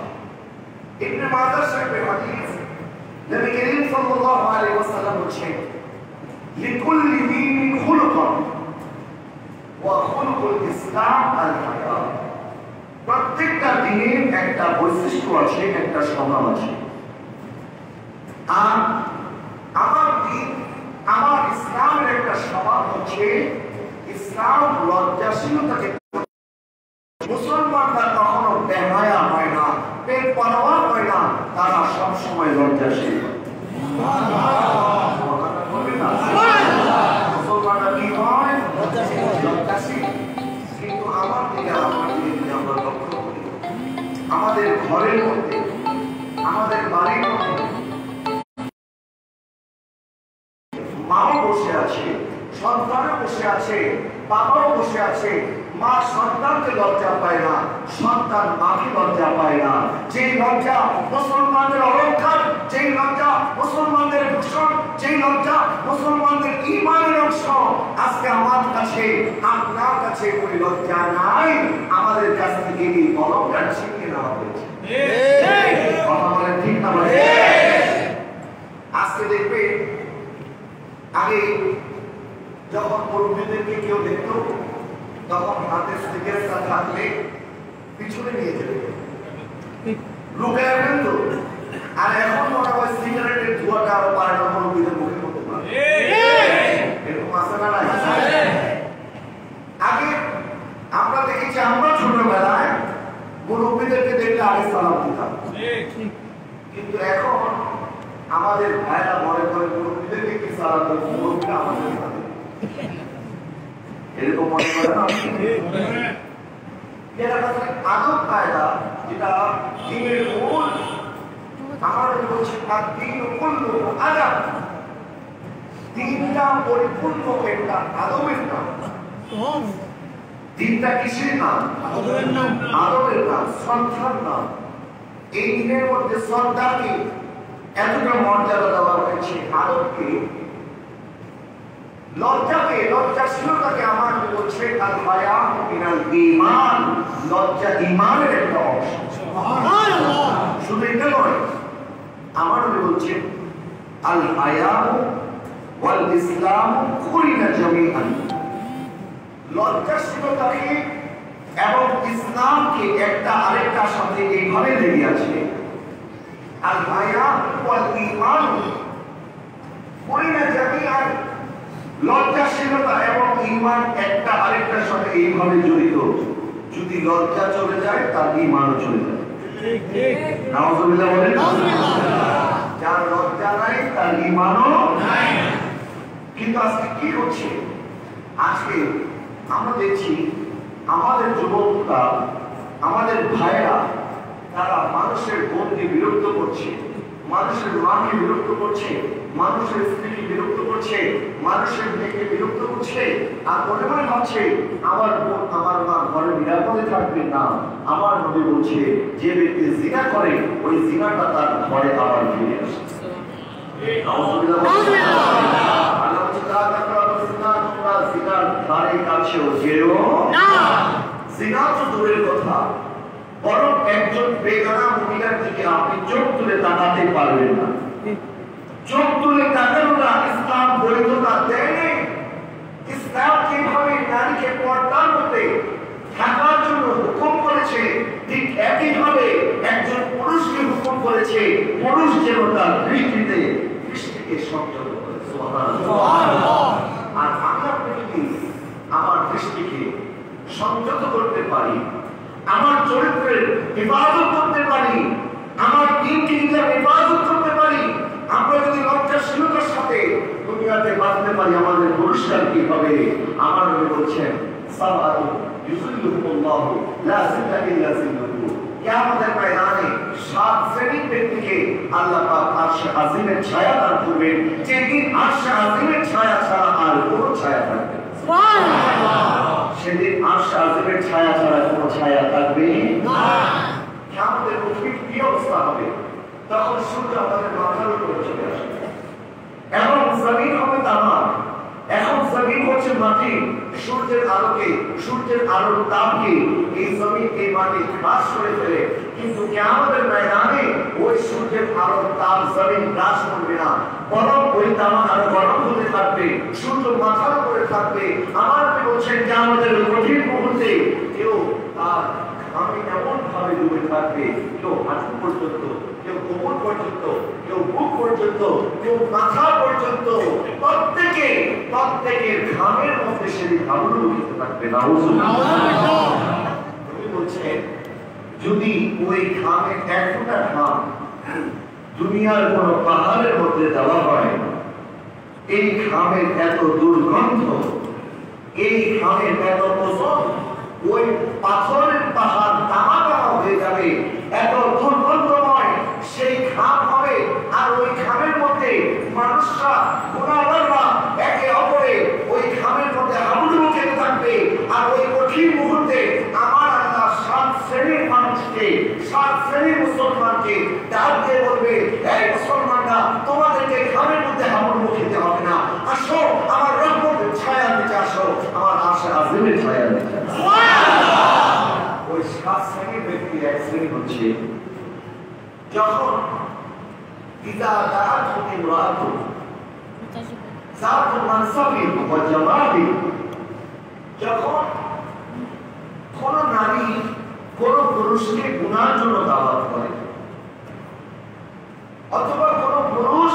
ইবনে মাজাহ শরীফের হাদিস, নবী করিম সাল্লাল্লাহু আলাইহি ওয়াসাল্লাম বলেছেন, লিকুল্লি দীনিন খুলুকান ওয়া খুলুকুল ইসলাম আল হায়া। প্রত্যেকটা দিনের একটা বৈশিষ্ট্য আছে, একটা স্বভাব আছে। আর আমার দিন, আমার ইসলামের একটা স্বভাব হচ্ছে ইসলাম লজ্জাশীলতাকে। মুসলমানরা কখনো বেহায়া হয় না, পেট পারোয়া হয় না, তারা সবসময় লজ্জাশীল। মুসলমানরা কি হয়? লজ্জাশীল। কিন্তু আমার দিকে আমরা লক্ষ্য করি, আমাদের ঘরের মধ্যে, আমাদের বাড়ির মধ্যে মাও বসে আছে, সন্তানও বসে আছে, বাবাও বসে আছে। মা সন্তানকে লজ্জা পায় না, সন্তান মাকে লজ্জা পায় না। যেই লজ্জা মুসলমানদের অলংকার, যেই লজ্জা মুসলমানদের ভূষণ, যেই লজ্জা মুসলমানদের ঈমানের অংশ, আজকে আমার কাছে, আপনার কাছে ওই লজ্জা নাই। আমাদের কাছ থেকে এই অলংকার ছিনিয়ে নেওয়া হয়েছে। কথা বলেন ঠিক না? আজকে দেখবে, আগে যখন মুরব্বীদেরকে কেউ দেখত তখন হাতে সিগারেটটা থাকলে পিছনে নিয়ে যেত, লুকায় ফেলত। আর এখন মনে হয় সিগারেটের ধোঁয়াটা আরো পাল্টা মুরব্বীদের মুখে করতে পারে। এরকম আছে না? আগে আমরা দেখেছি, আমরা ছোটবেলায় মুরব্বীদেরকে দেখলে আগে সালাম দিতাম, কিন্তু এখন আমাদের ভাইরা মনে করে মুরব্বীদেরকে কি সালাম দেবে, মুরব্বীরা আমাদের সাথে এরকম মনে করে না। এটা আসলে আদব কায়দা, যেটা দিনের মূল। আমাদের বলছে তার দিন কুল্লু আদব, দিনটা পরিপূর্ণ একটা আদবের নাম। দিনটা কিসের নাম? আদবের নাম, শ্রদ্ধার নাম। এই দিনের মধ্যে শ্রদ্ধাকে এতটা মর্যাদা দেওয়া হয়েছে, আদবকে, লজ্জাকে, লজ্জাশীলতাকে আমার বলছে আল হায়া মিনাল ঈমান, লজ্জা ঈমানের একটা অংশ। শুধু এটা নয়, আমার বলছে আল হায়া ওয়াল ইসলাম কুরিনা জামিআন, লজ্জাশীলতাকে এবং ইসলামকে একটা আরেকটার সাথে এইভাবে লেগে আছে। আল হায়া ওয়াল ঈমান কুরিনা জামিআন, লজ্জাশীলতা এবং ঈমান একটা আরেকটার সাথে এইভাবে জড়িত। যদি লজ্জা চলে যায় তার ঈমানও চলে যায়। নাউযুবিল্লাহ বলেন। যার লজ্জা নাই তার ঈমানও নাই। কিন্তু আজকে কি হচ্ছে? আজকে আমরা দেখছি আমাদের যুবকরা, আমাদের ভাইরা, তারা মানুষের বোনকে বিরক্ত করছে, মানুষের মাকে বিরক্ত করছে, মানুষের স্ত্রীকে বিরক্ত করছে, মানুষের মেয়েকে বিরক্ত করছে, আর মনে মনে ভাবছে আমার বোন আমার মা ঘরে নিরাপদে থাকবে না। আমার নবী বলছে যে ব্যক্তি জিনা করে ওই জিনাটা তার ঘরে আবার ফিরে আসে। বরং একজন বেগানা মহিলার দিকে আপনি চোখ তুলে তাকাতে পারবেন না। চোখ তুলে তাকানোটা ইসলাম বৈধতা দেয়নি। ইসলাম যেভাবে নারীকে পর্দার মধ্যে থাকার জন্য হুকুম করেছে, ঠিক একইভাবে একজন পুরুষকে হুকুম করেছে পুরুষ যেন তার দৃষ্টিকে সংযত করে। আর আমি আপনি যদি আমার দৃষ্টিকে সংযত করতে পারি, আমার চরিত্রের হেফাজত করতে পারি, আমার দিনকে যদি হেফাজত করতে পারি, আমরা যদি লজ্জাশীলতার সাথে দুনিয়াতে বাঁচতে পারি, আমাদের পুরস্কার কি হবে? আমার নবী বলছেন সাবাতু ইউযিল্লুহুমুল্লাহু লা জিল্লা ইল্লা জিল্লুহু, কিয়ামতের ময়দানে 7 শ্রেণীর ব্যক্তিকে আল্লাহ পাক আরশে আজিমের ছায়া দান করবেন, যেদিন আরশে আজিমের ছায়া ছাড়া আর কোনো ছায়া থাকবে না। সুবহানাল্লাহ। সেদিন আরশে আজিমের ছায়া ছাড়া কোনো ছায়া থাকবে না। কিয়ামতের মুখে কি অবস্থা হবে? তখন সূর্য আমাদের মাথার উপরে চলে আসবে এবং জমিন হবে তামা। এখন জমিন হচ্ছে মাটি, সূর্যের আলোকে, সূর্যের আলোর তাপকে এই জমিন, এই মাটি গ্রাস করে ফেলে। কিন্তু কিয়ামতের ময়দানে ওই সূর্যের আলোর তাপ জমিন গ্রাস করবে না, বরং ওই তামা আরো গরম হতে থাকবে, সূর্য মাথার উপরে থাকবে। আমার নবী বলছেন কিয়ামতের কঠিন মুহূর্তে কেউ তার আমি এমন ভাবে ডুবে থাকবে, কেউ হাঁটু পর্যন্ত, কেউ কোমর পর্যন্ত, কেউ বুক পর্যন্ত, কেউ মাথা পর্যন্ত, প্রত্যেকের ঘামের মধ্যে সেদিন আগুন উঠতে থাকবে। নাউযুবিল্লাহ। তুমি বলছেন যদি ওই ঘামের এক ফোঁটা ঘাম দুনিয়ার কোন পাহাড়ের মধ্যে দেওয়া হয়, এই ঘামের এত দুর্গন্ধ, এই ঘামের এত ওজন, ওই পাথরের পাহাড় তামা হয়ে যাবে, এত দুর্গন্ধময় সেই ঘাম হবে। আর ওই ঘামের মধ্যে মানুষরা, গুনাহগাররা একে অপরে ওই ঘামের মধ্যে হাবুডুবু খেতে থাকবে। আর ওই কঠিন মুহূর্তে আমার আল্লাহ 7 শ্রেণীর মানুষকে, 7 শ্রেণীর মুসলমানকে ডাক দিয়ে বলবে, এই মুসলমানরা, তোমাদেরকে ঘামের মধ্যে হাবুডুবু খেতে হবে না, আসো আমার রহমতের ছায়ার নিচে, আসো আমার আরশে আজিমের ছায়ার নিচে। ওই 7 শ্রেণীর ব্যক্তির এক শ্রেণী হচ্ছে যখন ইদা দাআতহু ইমরাআতু যাতু মানসাবিন ওয়া জামালিন, যখন কোন নারী কোন পুরুষকে গুনার জন্য দাওয়াত করে, অথবা কোন পুরুষ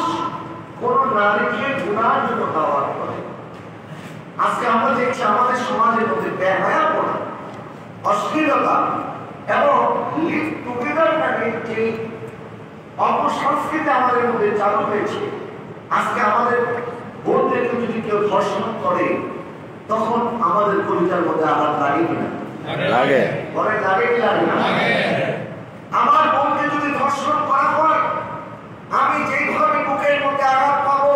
কোন নারীকে গুনার জন্য দাওয়াত করে। আজকে আমরা দেখছি আমাদের সমাজের মধ্যে বেহায়াপনা, অশ্লীলতা এবং লিভ টুগেদার নামে যে অপসংস্কৃতি আমাদের মধ্যে চালু হয়েছে। আজকে আমাদের বোনদেরকে যদি কেউ ধর্ষণ করে, তখন আমাদের কলিজার মধ্যে আঘাত লাগে কিনা? লাগে। পরে লাগে কি লাগে না? আমার বোনকে যদি ধর্ষণ করা হয়, আমি যেইভাবে বুকের মধ্যে আঘাত পাবো,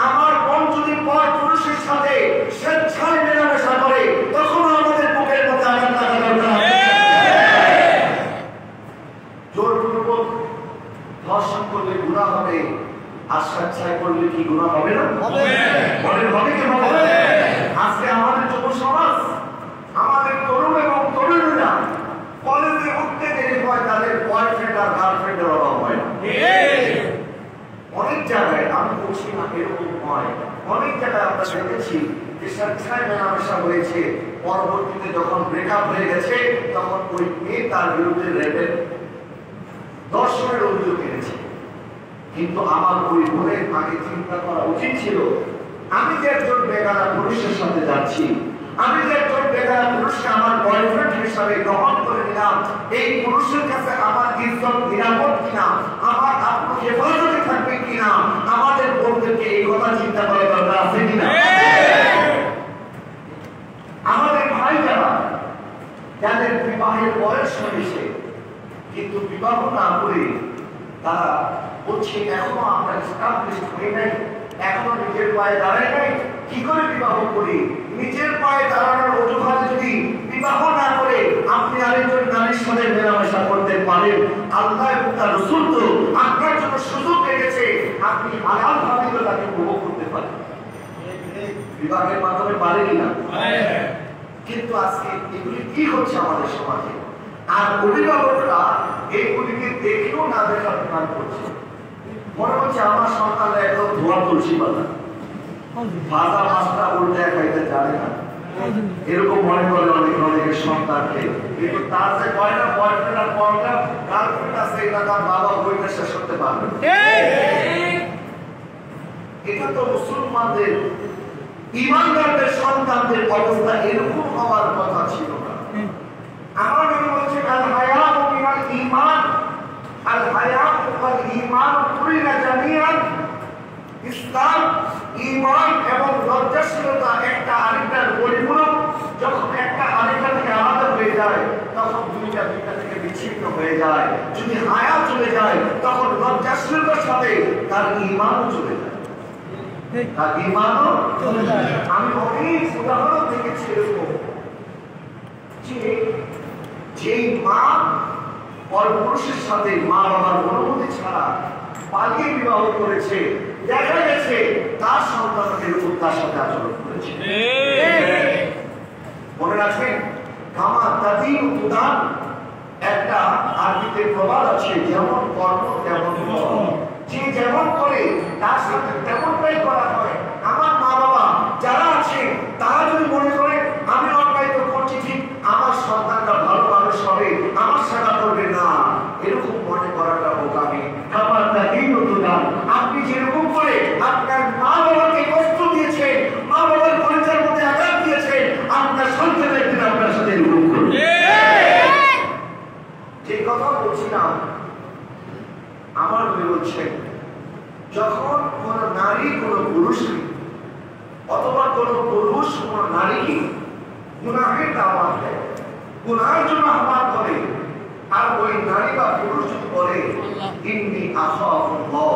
আমার বোন যদি পর পুরুষের সাথে স্বেচ্ছায় মেলামেশা করে, আর স্বেচ্ছায় করলে কি গুনাহ হবে না? হবে কি হবে? আজকে আমাদের যুব সমাজ, আমাদের তরুণ এবং তরুণীরা কলেজে উঠতে দেরি হয়, তাদের বয়ফ্রেন্ড আর গার্লফ্রেন্ডের অভাব হয় না। অনেক জায়গায়, আমি বলছি না এরকম হয়, অনেক জায়গায় আমরা দেখেছি যে স্বেচ্ছায় মেলামেশা হয়েছে, পরবর্তীতে যখন ব্রেকআপ হয়ে গেছে তখন ওই মেয়ে তার বিরুদ্ধে রেপের দর্শনের অভিযোগ এনেছে। কিন্তু আমার ওই বোনের আগে চিন্তা করা উচিত ছিল, আমি যে একজন বেগানা পুরুষের সাথে যাচ্ছি, আমি যে একজন বেগানা পুরুষকে আমার বয়ফ্রেন্ড হিসাবে গ্রহণ করে নিলাম, এই পুরুষের কাছে আমার ইজ্জত নিরাপদ কিনা, আমার আত্ম হেফাজতে থাকবে কিনা, আমাদের বোনদেরকে এই কথা চিন্তা করার দরকার আছে কিনা? আমাদের ভাই যাদের বিবাহের বয়স হয়েছে কিন্তু বিবাহ না করে তারা বলছে এখনো আমরা এস্টাবলিশড হই নাই, এখনো নিজের পায়ে দাঁড়াই নাই, কি করে বিবাহ করি? নিজের পায়ে দাঁড়ানোর অজুহাতে যদি বিবাহ না করে আপনি আরেকজন নারীর সাথে মেলামেশা করতে পারেন, আল্লাহ এবং তার রাসূল তো আপনার জন্য সুযোগ রেখেছে, আপনি হালাল ভাবে তো তাকে উপভোগ করতে পারেন। বিবাহের মাধ্যমে পারে কিনা? কিন্তু আজকে এগুলি কি হচ্ছে আমাদের সমাজে? আর অভিভাবকরা এইগুলিকে দেখেও না দেখার প্ল্যান করছে। মনে হচ্ছে আমার সন্তানরা একদম ধোয়া তুলসী পাতা, ভাজা মাছটা উল্টে খাইতে জানে না, এরকম মনে করে অনেকের সন্তানকে। কিন্তু তার যে কয়টা বয়ফ্রেন্ড আর কয়টা গার্লফ্রেন্ড আছে এটা তার বাবা বইটা শেষ করতে পারবে। এটা তো মুসলমানদের ইমানদারদের সন্তানদের অবস্থা এরকম হওয়ার কথা ছিল না। আমার নবী বলেছেন আল হায়াউ মিনাল ঈমান, আল হায়াউ ওয়াল ঈমান কুল্লা জামিআন। ইসলাম, ঈমান এবং লজ্জাশীলতা একটা আরেকটার পরিপূরক। যখন একটা আরেকটা থেকে আলাদা হয়ে যায় তখন দুইটা থেকে বিচ্ছিন্ন হয়ে যায়। যদি হায়া চলে যায় তখন লজ্জাশীলতার সাথে তার ঈমানও চলে যায়। আমি অনেক উদাহরণ দেখেছি এরকম যে মা পরপুরুষের সাথে মা বাবার অনুমতি ছাড়া পালিয়ে বিবাহ করেছে, দেখা গেছে তার সন্তানদের তার সাথে আচরণ করেছে। মনে রাখবেন, কামা তাদিন উদান একটা আরবিতে প্রবাদ আছে, যেমন কর্ম তেমন ফল। যে যেমন করে তার সাথে তেমনটাই করা হয়। আমার মা বাবা যারা আছে তারা যদি মনে করে আমি অন্যায় তো করছি, ঠিক আমার সন্তানটা ভালো মানুষ হবে, আমার সেবা করবে না, এরকম মনে করাটা বোকামি। আমার তাদিন উদান, আপনি যেরকম করে আপনার মা বাবাকে কষ্ট দিয়েছেন, মা বাবার পরিচয়ের মধ্যে আঘাত দিয়েছেন, আপনার সন্তানের একদিন আপনার সাথে এরকম করবে। যে কথা বলছিলাম, আমার মনে হচ্ছে যখন কোন নারী কোন পুরুষকে অথবা কোন পুরুষ কোন নারীকে গুনাহের দাওয়াত দেয়, গুনাহের জন্য আহ্বান করে, আর ওই নারী বা পুরুষ যদি বলে ইন্নী আখাফুল্লাহ,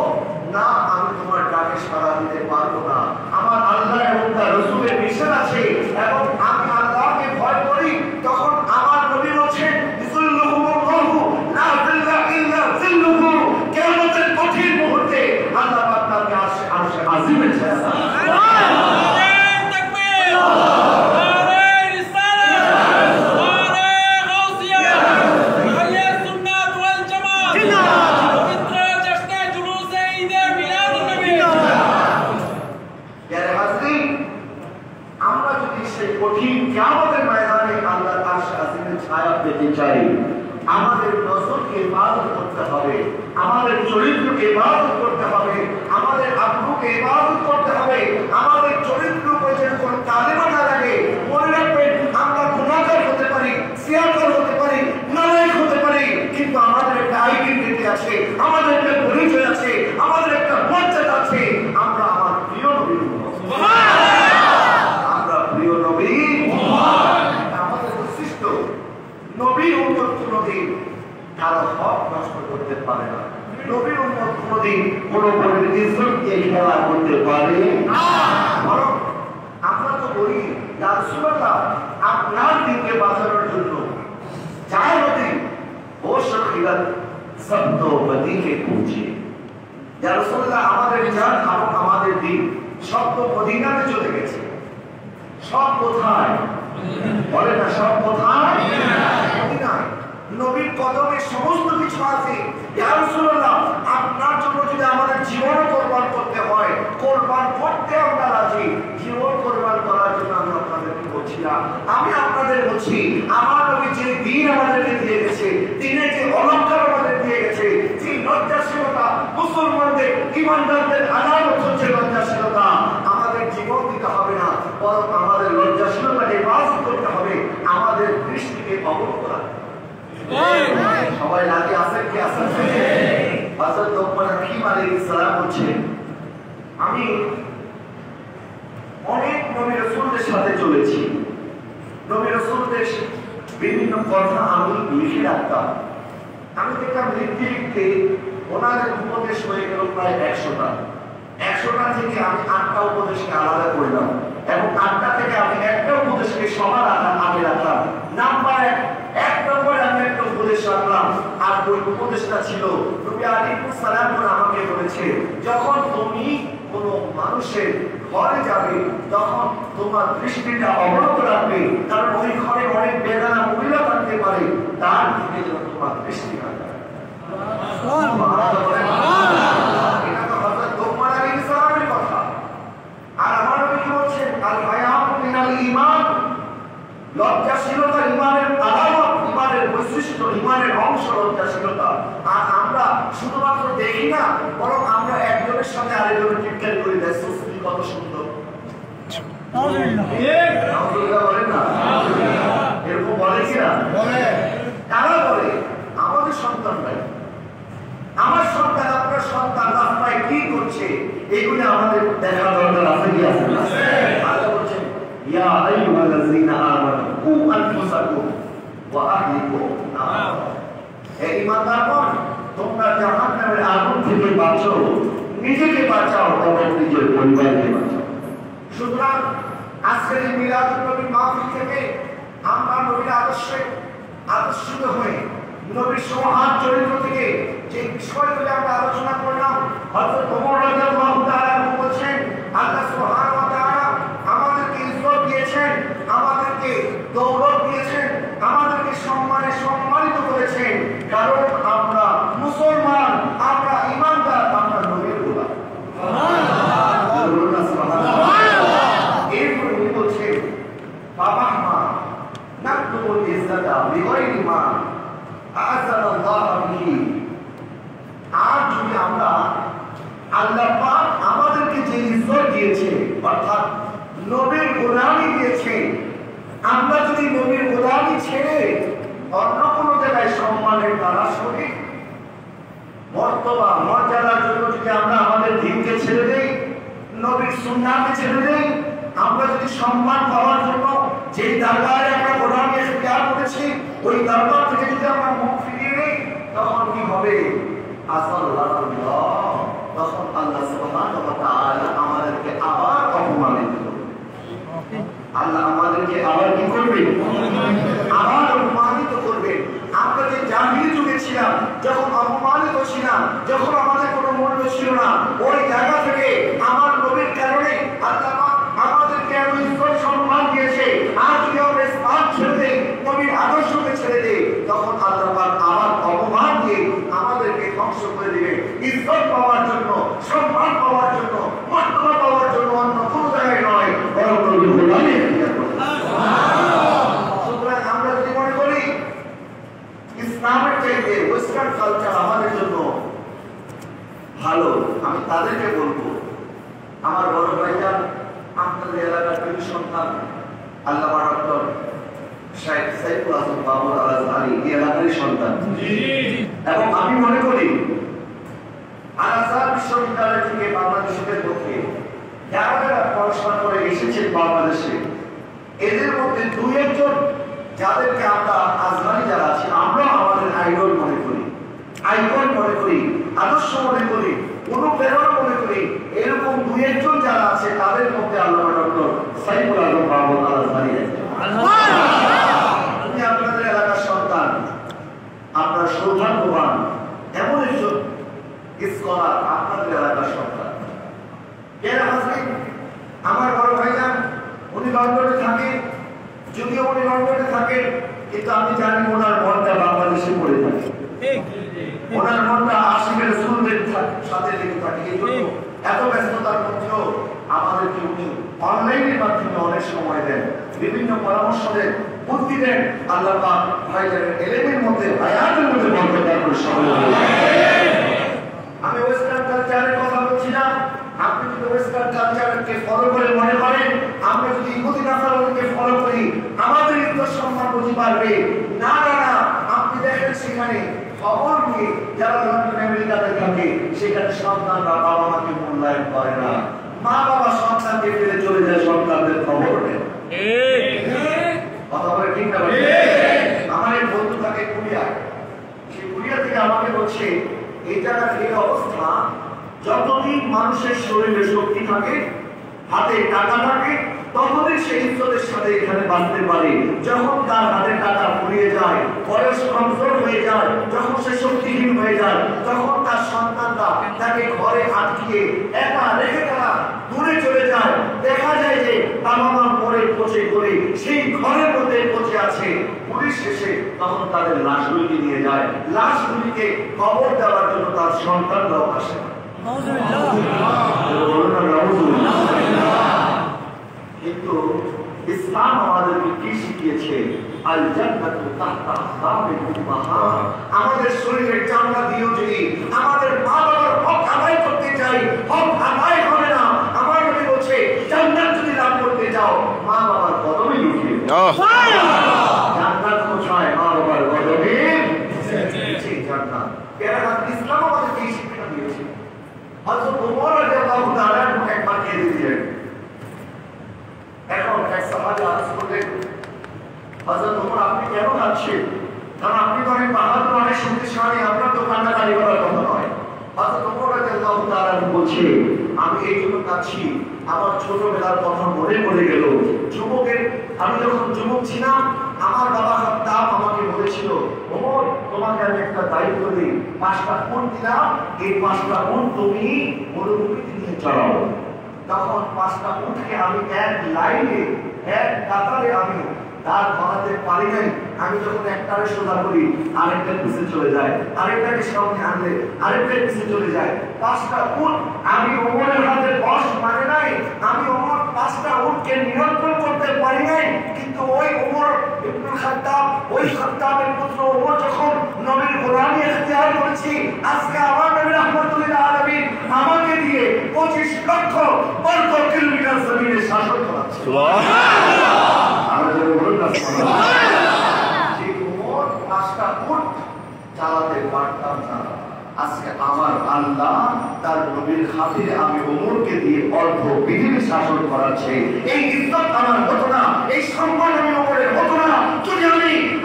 না আমি তোমার ডাকে সাড়া দিতে পারবো না, আমার আল্লাহ এবং তার রাসূলের নিষেধ আছে এবং আমি আল্লাহকে ভয় করি, তখন আমার নবী বলেছেন যুল্লুহুমুল্লাহু লা যিল্লা ইল্লা যিল্লুহু, কিয়ামতের কঠিন মুহূর্তে আল্লাহ পাক তাকে আরশে আজিমে ছায়া দেন। আমাদের নজরকে ইবাদত করতে হবে, আমাদের চরিত্রকে ইবাদত করতে হবে, আমাদের আব্রুকে ইবাদত করতে হবে, আমাদের চরিত্র পরিচয় কোন কালেমা না লাগে। মনে রাখবেন, আমরা গুনাহগার হতে পারি, সিয়ারগার হতে পারি, নালায়েক হতে পারি, কিন্তু আমাদের একটা আইডেন্টিটি আছে, আমাদের একটা পরিচয় আছে, আমাদের একটা মর্যাদা আছে। আমরা আমার প্রিয় নবীর উম্মত, আমরা প্রিয় নবীর আমাদের বৈশিষ্ট্য। নবীর উম্মত কোনদিন কারো হক নষ্ট করতে পারে না। নবীর উম্মত কোনদিন কোনো বড়ের ইজ্জত দিয়ে খেলা করতে পারে না। বরং আমরা তো বলি ইয়া রাসূলুল্লাহ, আপনার দিনকে বাঁচানোর জন্য চাই নদী ও শখিলত সব তো বদি কে পৌঁছে। ইয়া রাসূলুল্লাহ আমাদের জান এবং আমাদের দিন সব তো মদিনাতে চলে গেছে। সব কোথায় বলে না, সব কোথায়? মদিনায়। নবীর কদমে সমস্ত কিছু আছে। ইয়া রাসূলুল্লাহ আপনার জন্য যদি আমাদের জীবন কোরবান করতে হয়, কোরবান করতে আমরা রাজি। জীবন কোরবান করার জন্য আমি আপনাদেরকে বলছি না, আমি আপনাদের বলছি আমার নবী যে দিন আমাদেরকে দিয়ে গেছে, দিনের যে অলঙ্কার আমাদের দিয়ে গেছে, যে লজ্জাশীলতা মুসলমানদের ইমানদারদের আলামত হচ্ছে লজ্জাশীলতা, আমাদের জীবন দিতে হবে না, বরং আমাদের লজ্জাশীলতা হেফাজত করতে হবে, আমাদের দৃষ্টিকে অবনত রাখতে হবে। সবাই রাজি আছেন কি আছেন? হযরত লোকমান হাকিম আলাইহিস সালাম বলছেন, আমি অনেক নবী রাসূলদের সাথে চলেছি, নবী রাসূলদের বিভিন্ন কথা আমি লিখে রাখতাম। আমি দেখলাম লিখতে লিখতে ওনাদের উপদেশ হয়ে গেল প্রায় 100টা। 100টা থেকে আমি 8টা উপদেশকে আলাদা করলাম এবং 8টা থেকে আমি একটা উপদেশকে সবার আগে রাখলাম। নাম্বার 1 নম্বরে আমি একটা উপদেশ রাখলাম, আর ওই উপদেশটা ছিল নবী আলাইহিস সালাম আমাকে বলেছে, যখন তুমি কোনো মানুষের ঘরে যাবে তখন তোমার দৃষ্টিটা অবনত রাখবে, কারণ ওই ঘরে অনেক বেগানা মহিলা থাকতে পারে, তার দিকে যেন তোমার দৃষ্টি না যায়। এটা তো হযরত লোকমান আলাইহিস সালামের কথা। আর আমার নবী কি বলছেন, আল হায়াউ মিনাল ঈমান, লজ্জাশীলতা ঈমানের আলামত, ঈমানের বৈশিষ্ট্য, ঈমানের অংশ লজ্জাশীলতা। আর আমরা শুধুমাত্র দেখি না, বরং আমরা একজনের সাথে আরেকজনের টিটকারি করে দেয়, সুস্থি কত সুন্দর, বলেন না? এরকম বলে কিনা? কারা বলে? আমাদের সন্তানরাই। আমার সন্তান আপনার সন্তান রাস্তায় কি করছে এগুলো আমাদের দেখা দরকার আছে কি আছে? আল্লাহ বলছেন, ইয়া আইয়ুহাল্লাযীনা আমানু কু আনফুসাকুম ওয়া আহলিকুম নার। হে ঈমানদারগণ, তোমরা জাহান্নামের আগুন থেকে বাঁচো, নিজেকে বাঁচাও এবং নিজের পরিবারকে বাঁচাও। সুতরাং আজকের এই মিলাদুন নবীর মাহফিল থেকে আমরা নবীর আদর্শে আদর্শিত হয়ে নবীর সুমহান চরিত্র থেকে যে বিষয়গুলো আমরা আলোচনা করলাম, হযরত ওমর রাদিয়াল্লাহু তাআলা বলেছেন, আল্লাহ সুবহানাহু ওয়া তাআলা আমাদেরকে ইজ্জত দিয়েছেন, আমাদেরকে গৌরব দিয়েছেন, আমাদেরকে সম্মানিত করেছেন, কারণ আমরা মুসলমান, আমরা ঈমানদার, আমরা নবীর গোলাম। সুবহানাল্লাহ। এরপর উনি বলছেন, বাবা মা নাকতুবুল ইজ্জাতা বিগাইরি মা আযাল্লাহু বিহি। আর যদি আমরা আল্লাহ পাক আমাদেরকে যে ইজ্জত দিয়েছে, অর্থাৎ নবীর গোলামি দিয়েছে, আমরা যদি নবীর গোলামি ছেড়ে অন্য কোনো জায়গায় সম্মানের দ্বারা সঠিক মর্তবা মর্যাদার জন্য যদি আমরা আমাদের দিনকে ছেড়ে দেই, নবীর সুন্নাহকে ছেড়ে দেই, আমরা যদি সম্মান পাওয়ার জন্য যে দরবারে আমরা গোলামি ইখতিয়ার করেছি ওই দরবার থেকে যদি আমরা মুখ ফিরিয়ে নেই, তখন কি হবে? আসাল্লাল্লাহ, তখন আল্লাহ সুবহানাহু ওয়া তাআলা আমাদেরকে আবার অপমানিত করবে। আল্লাহ আমাদেরকে আবার কি করবে? আবার অপমানিত করবে। আমরা যে জাহিলি যুগে ছিলাম, যখন অপমানিত ছিলাম, যখন আমাদের কোনো মূল্য ছিল না, ওই জায়গা থেকে আমার নবীর কারণে আল্লাহ আমাদেরকে এত ইজ্জত সম্মান দিয়েছে। আর যদি আমরা ইসলাম ছেড়ে দেই, নবীর আদর্শকে ছেড়ে দেই, তখন আল্লাহ পাক আবার অপমান দিয়ে আমাদেরকে ধ্বংস করে দিবে। ইজ্জত পাওয়ার জন্য, সম্মান পাওয়ার জন্য, মর্যাদা পাওয়ার জন্য অন্য কোনো জায়গায় নয়, বরং নবীর গোলামি ইখতিয়ার করতে হবে। সুতরাং আমরা যদি মনে করি ইসলামের চাইতে ওয়েস্টার্ন কালচার আমাদের জন্য ভালো, আমি তাদেরকে বলবো, আমার বড় ভাইজান আপনাদের এলাকার দুই সন্তান আল্লামা ডক্টর শাইখ সাইফুল আজম বাবুল আল-আজহারি এই এলাকারই সন্তান, এবং আমি মনে করি আল-আজহার বিশ্ববিদ্যালয় থেকে বাংলাদেশের পক্ষে যারা যারা পড়াশোনা করে এসেছেন বাংলাদেশে, এদের মধ্যে দুই একজন যাদেরকে আমরা আজহারি যারা আছি আমরা আমাদের আইডল মনে করি, আইকন মনে করি, আদর্শ মনে করি, অনুপ্রেরণা মনে করি, এরকম দুই একজন যারা আছে তাদের মধ্যে আল্লামা ডক্টর সাইফুল আজম বাবুল আল-আজহারি আছে। আপনি আপনাদের এলাকার সন্তান, আপনার সৌভাগ্যবান, এমন একজন স্কলার আপনাদের এর হাসিন আমার বড় ভাইজান উনি লন্ডনে থাকেন, যদিও উনি লন্ডনে থাকেন কিন্তু আমি জানি ওনার মনটা বাংলাদেশে পড়ে থাকে, ওনার মনটা আশিকের রাসূলের সাথে লেগে থাকে। এই জন্য এত ব্যস্ততার মধ্যেও আমাদেরকে উনি অনলাইনের মাধ্যমে অনেক সময় দেন, বিভিন্ন পরামর্শ দেন, বুদ্ধি দেন। আল্লাহ পাক ভাইজানের এলেমের মধ্যে হায়াতের মধ্যে বরকত দান করুন। আমি ওয়েস্টার্ন কালচারের কথা বলছি না, আপনি যদি ওয়েস্টার্ন কালচারকে ফলো করে মনে করেন আমরা যদি ইহুদি নাসারাকে ফলো করি আমাদের ইজ্জত সম্মান বুঝি পারবে, না না না, আপনি দেখেন সেখানে খবর নিয়ে যারা লন্ডন আমেরিকাতে থাকে সেখানে সন্তানরা বাবা মাকে মূল্যায়ন করে না, মা বাবা সন্তানকে ফেলে চলে যায় সন্তানদের খবর নেয়। কথা বলে ঠিক না? আমার এক বন্ধু থাকে কুরিয়ায়, সে কুরিয়া থেকে আমাকে বলছে এই জায়গার এই অবস্থা, যতদিন মানুষের শরীরে শক্তি থাকে হাতে টাকা থাকে তখনই সে ইজ্জতের সাথে এখানে বাঁচতে পারে। যখন তার হাতে টাকা ফুরিয়ে যায়, বয়স কমজোর হয়ে যায়, যখন সে শক্তিহীন হয়ে যায়, তখন তার সন্তানরা তাকে ঘরে আটকিয়ে একা রেখে তারা দূরে চলে যায়। দেখা যায় যে তার মামা পরে পচে করে সেই ঘরের মধ্যে পচে আছে। পুলিশ এসে তখন তাদের লাশগুলিকে নিয়ে যায়, লাশগুলিকে কবর দেওয়ার জন্য তার সন্তানরাও আসে না। কিন্তু ইসলাম আমাদেরকে কি শিখিয়েছে? আল জান্নাতু তাহতা আকদামিল উম্মাহাত। আমাদের শরীরের চামড়া দিয়েও যদি আমাদের মা বাবার হক আদায় করতে চাই, হক আদায় হবে না। আমার নবী বলছে জান্নাত যদি লাভ করতে চাও মা বাবার কদমে লুকিয়ে জান্নাত কোথায়? মা বাবার কদমে জান্নাত। এরা ইসলাম আমাদেরকে এই শিক্ষা দিয়েছে। হযরত ওমর রাদিয়াল্লাহু তাআলা একবার কে দিলেন, এখন এক সাহাবী আরজ করলেন হযরত ওমর আপনি কেন কাঁদছেন? কারণ আপনি তো অনেক বাহাদুর, অনেক শক্তিশালী, আপনার তো কান্নাকাটি করার কথা নয়। হযরত ওমর রাদিয়াল্লাহু তাআলা বলছে আমি এই জন্য কাঁদছি আমার ছোটবেলার কথা মনে পড়ে গেল। যুবকের আমি যখন যুবক ছিলাম আমার বাবা খাত্তাব আমাকে বলেছিল ওমর তোমাকে আমি একটা দায়িত্ব দিই, 5টা উট দিলাম, এই 5টা উট তুমি মরুভূমিতে নিয়ে চলাও। তখন 5টা উটকে আমি এক লাইনে এক কাতারে আমি দাঁড় করাতে পারি নাই। আমি যখন একটারে সোজা করি আরেকটা পিছে চলে যায়, আরেকটাকে সামনে আনলে আরেকটা পিছে চলে যায়। 5টা উট আমি ওমরের হাতে বশ মানে নাই, আমি ওমর 5টা উটকে নিয়ন্ত্রণ করতে পারি নাই। কিন্তু ওই ওমর ইবনুল খাত্তাব, ওই খাত্তাবের পুত্র ওমর যখন নবীর গোলামি ইখতিয়ার করেছি, আজকে আমার নবী রাহমাতুল্লিল আলামিন আমাকে দিয়ে 25 লক্ষ বর্গ কিলোমিটার জমিনে শাসন করাচ্ছে। সুবহানাল্লাহ। চালাতে পারতাম না, আজকে আমার আল্লাহ তার নবীর খাতিরে আমি ওমরকে দিয়ে অল্প পৃথিবী শাসন করাচ্ছে। এই ইজ্জত আমার হতো না, এই সম্মান আমি ওমরের হতো না যদি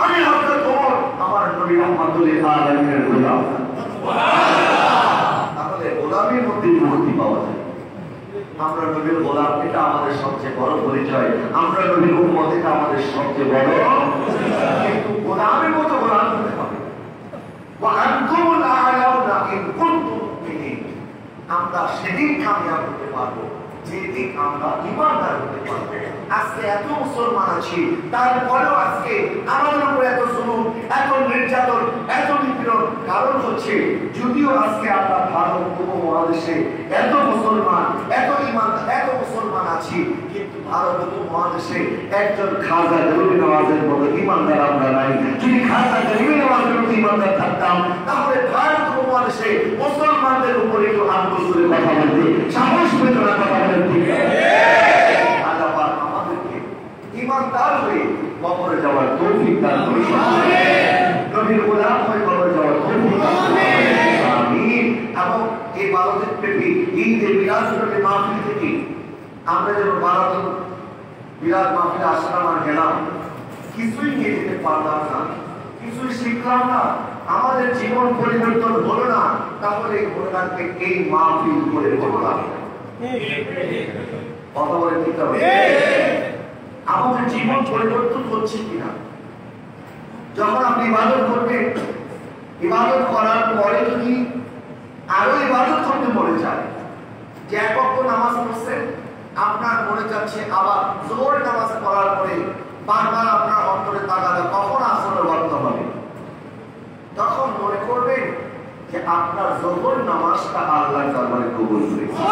আমি হযরত ওমর আমার নবী রাহমাতুল্লিল আলামিনের গোলাম। তাহলে গোলামের মধ্যে মুক্তি পাওয়া যায়। আমরা নবীর গোলাম, এটা আমাদের সবচেয়ে বড় পরিচয়। আমরা নবীর উম্মত, এটা আমাদের সবচেয়ে বড়। কিন্তু গোলামের মতো গোলাম হতে হবে। ওয়াআনতুমুল আ'লাউনা ইন কুনতুম মুমিনিন। আমরা সেদিন কামিয়াব হতে পারবো যেদিন আমরা ঈমানদার হতে পারবো। আজকে এত মুসলমান আছি, তারপরেও আজকে আমাদের উপর এত জুলুম, এত নির্যাতন, এত নিপীড়ন। কারণ হচ্ছে যদিও আজকে আমরা ভারত উপমহাদেশে এত মুসলমান, এত ঈমানদার, এত মুসলমান আছি, কিন্তু ভারত উপমহাদেশে একজন খাজা গরিব নওয়াজের মতো ঈমানদার আমরা নাই। যদি খাজা গরিব নওয়াজের মতো ঈমানদার থাকতাম তাহলে ভারত উপমহাদেশে মুসলমানদের উপরে একটু আত্মজোরে কথা বলতে সাহস পেত না। কথা বলেন ঠিক আল্লাহ পাক আমাদেরকে ঈমানদার হয়ে কবরে যাওয়ার তৌফিক দান করুন। নবীর গোলাম হয়ে কবরে যাওয়ার তৌফিক দান করুন। আমিন। এবং এই ভারতের প্রেমী ঈদে মিলাদুন্নবী মাহফিল থেকে আমরা যখন ভারত মিলাদ মাহফিলে আসলাম আর গেলাম, কিছুই নিয়ে যেতে পারলাম না, কিছুই শিখলাম না, আমাদের জীবন পরিবর্তন হলো না, তাহলে মনে রাখবে এই মাহফিল করে করলাম। কথা বলে ঠিক হবে। আমাদের জীবন পরিবর্তন হচ্ছে কিনা? যখন আপনি ইবাদত করবেন, ইবাদত করার পরে যদি আরো ইবাদত করতে মনে চায়, যে এক ওয়াক্ত নামাজ পড়ছেন, আপনার মনে যাচ্ছে আবার জোহর নামাজ পড়ার পরে বারবার আপনার অন্তরে তাগাদা কখন আসরের ওয়াক্ত হবে, তখন মনে করবেন যে আপনার জোহর নামাজটা আল্লাহর দরবারে কবুল হয়েছে,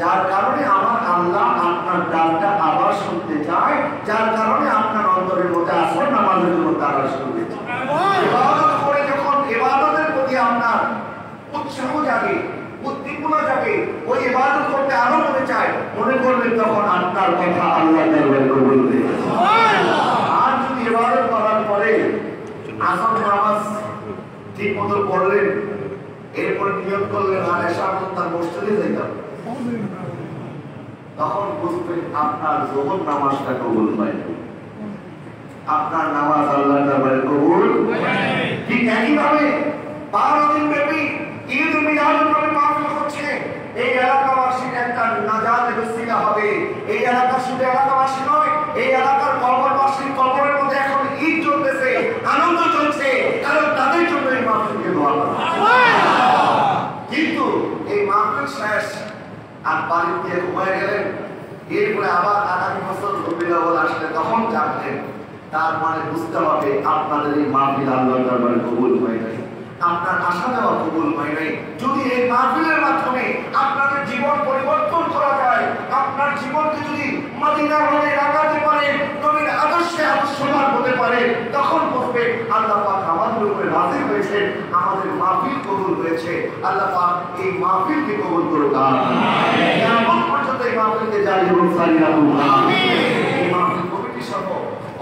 যার কারণে আমার আল্লাহ আপনার ডাকটা আবার শুনতে চায়, যার কারণে আপনার অন্তরের মধ্যে আসর নামাজের জন্য তারা শুনতে চায়। ইবাদত করে যখন ইবাদতের প্রতি আপনার উৎসাহ জাগে, উদ্দীপনা জাগে, ওই ইবাদত করতে আরো মনে চায়, মনে করবেন তখন আপনার কথা আল্লাহর দরবারে কবুল হয়েছে। আর যদি ইবাদত করার পরে আসর নামাজ ঠিক মতো পড়লেন, এরপর নিয়ত করলেন আর এশার তার মসজিদে যাইতাম, তখন বুঝবেন আপনার জোহর নামাজটা কবুল হয়, আপনার নামাজ আল্লাহর দরবারে কবুল। ঠিক একইভাবে 12 দিন ব্যাপী ঈদ মিলাদুন নবী মাহফিল হচ্ছে, এই এলাকাবাসীর একটা নাজাতের ওসিলা হবে। এই এলাকা শুধু এলাকাবাসী নয়, এই এলাকার কবরবাসীর কবরের মধ্যে এখন ঈদ চলতেছে, আনন্দ চলছে, কারণ তাদের জন্য এই মাহফিলকে দোয়া করা। কিন্তু এই মাহফিল শেষ আর বাড়িতে ঘুমায় গেলেন, এরপরে আবার আগামী বছর রবিউল আউয়াল আসলে তখন জানলেন, তার মানে বুঝতে হবে আপনাদের এই মাহফিল আল্লাহর দরবারে কবুল হয় নাই, আপনার আশা দেওয়া কবুল হয় নাই। যদি এই মাহফিলের মাধ্যমে আপনাদের জীবন পরিবর্তন করা যায়, আপনার জীবনকে যদি মদিনার মধ্যে রাখাতে পারে, নবীর আদর্শে আদর্শবান হতে পারে, তখন বুঝবে আল্লাহ পাক আমাদের উপরে রাজি হয়েছে, আমাদের মাহফিল কবুল হয়েছে। আল্লাহ পাক এই মাহফিলকে কবুল করুক, আমিন। কিয়ামত পর্যন্ত এই মাহফিলকে জারি করুন, সাল্লাল্লাহু আলাইহি। এই মাহফিল কমিটি সহ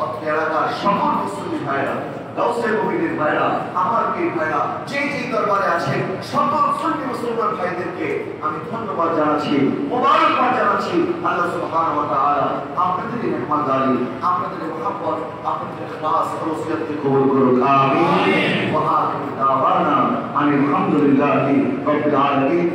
অত্র এলাকার সকল মুসলিম ভাইরা, গাউসে কমিটির ভাইরা, আমার পীর ভাইরা, যে দরবারে আছেন, সকল সুন্নি মুসলমান ভাইদেরকে আমি ধন্যবাদ জানাচ্ছি, মোবারকবাদ জানাচ্ছি। আল্লাহ সুবহানাহু ওয়া তাআলা আপনাদের মেহমানদারি, আপনাদের মহব্বত, আপনাদের ইখলাস ও ওসিয়তকে কবুল করুক, আমিন। ওয়া আখিরু দাওয়ানা আনিল হামদুলিল্লাহি রাব্বিল আলামিন।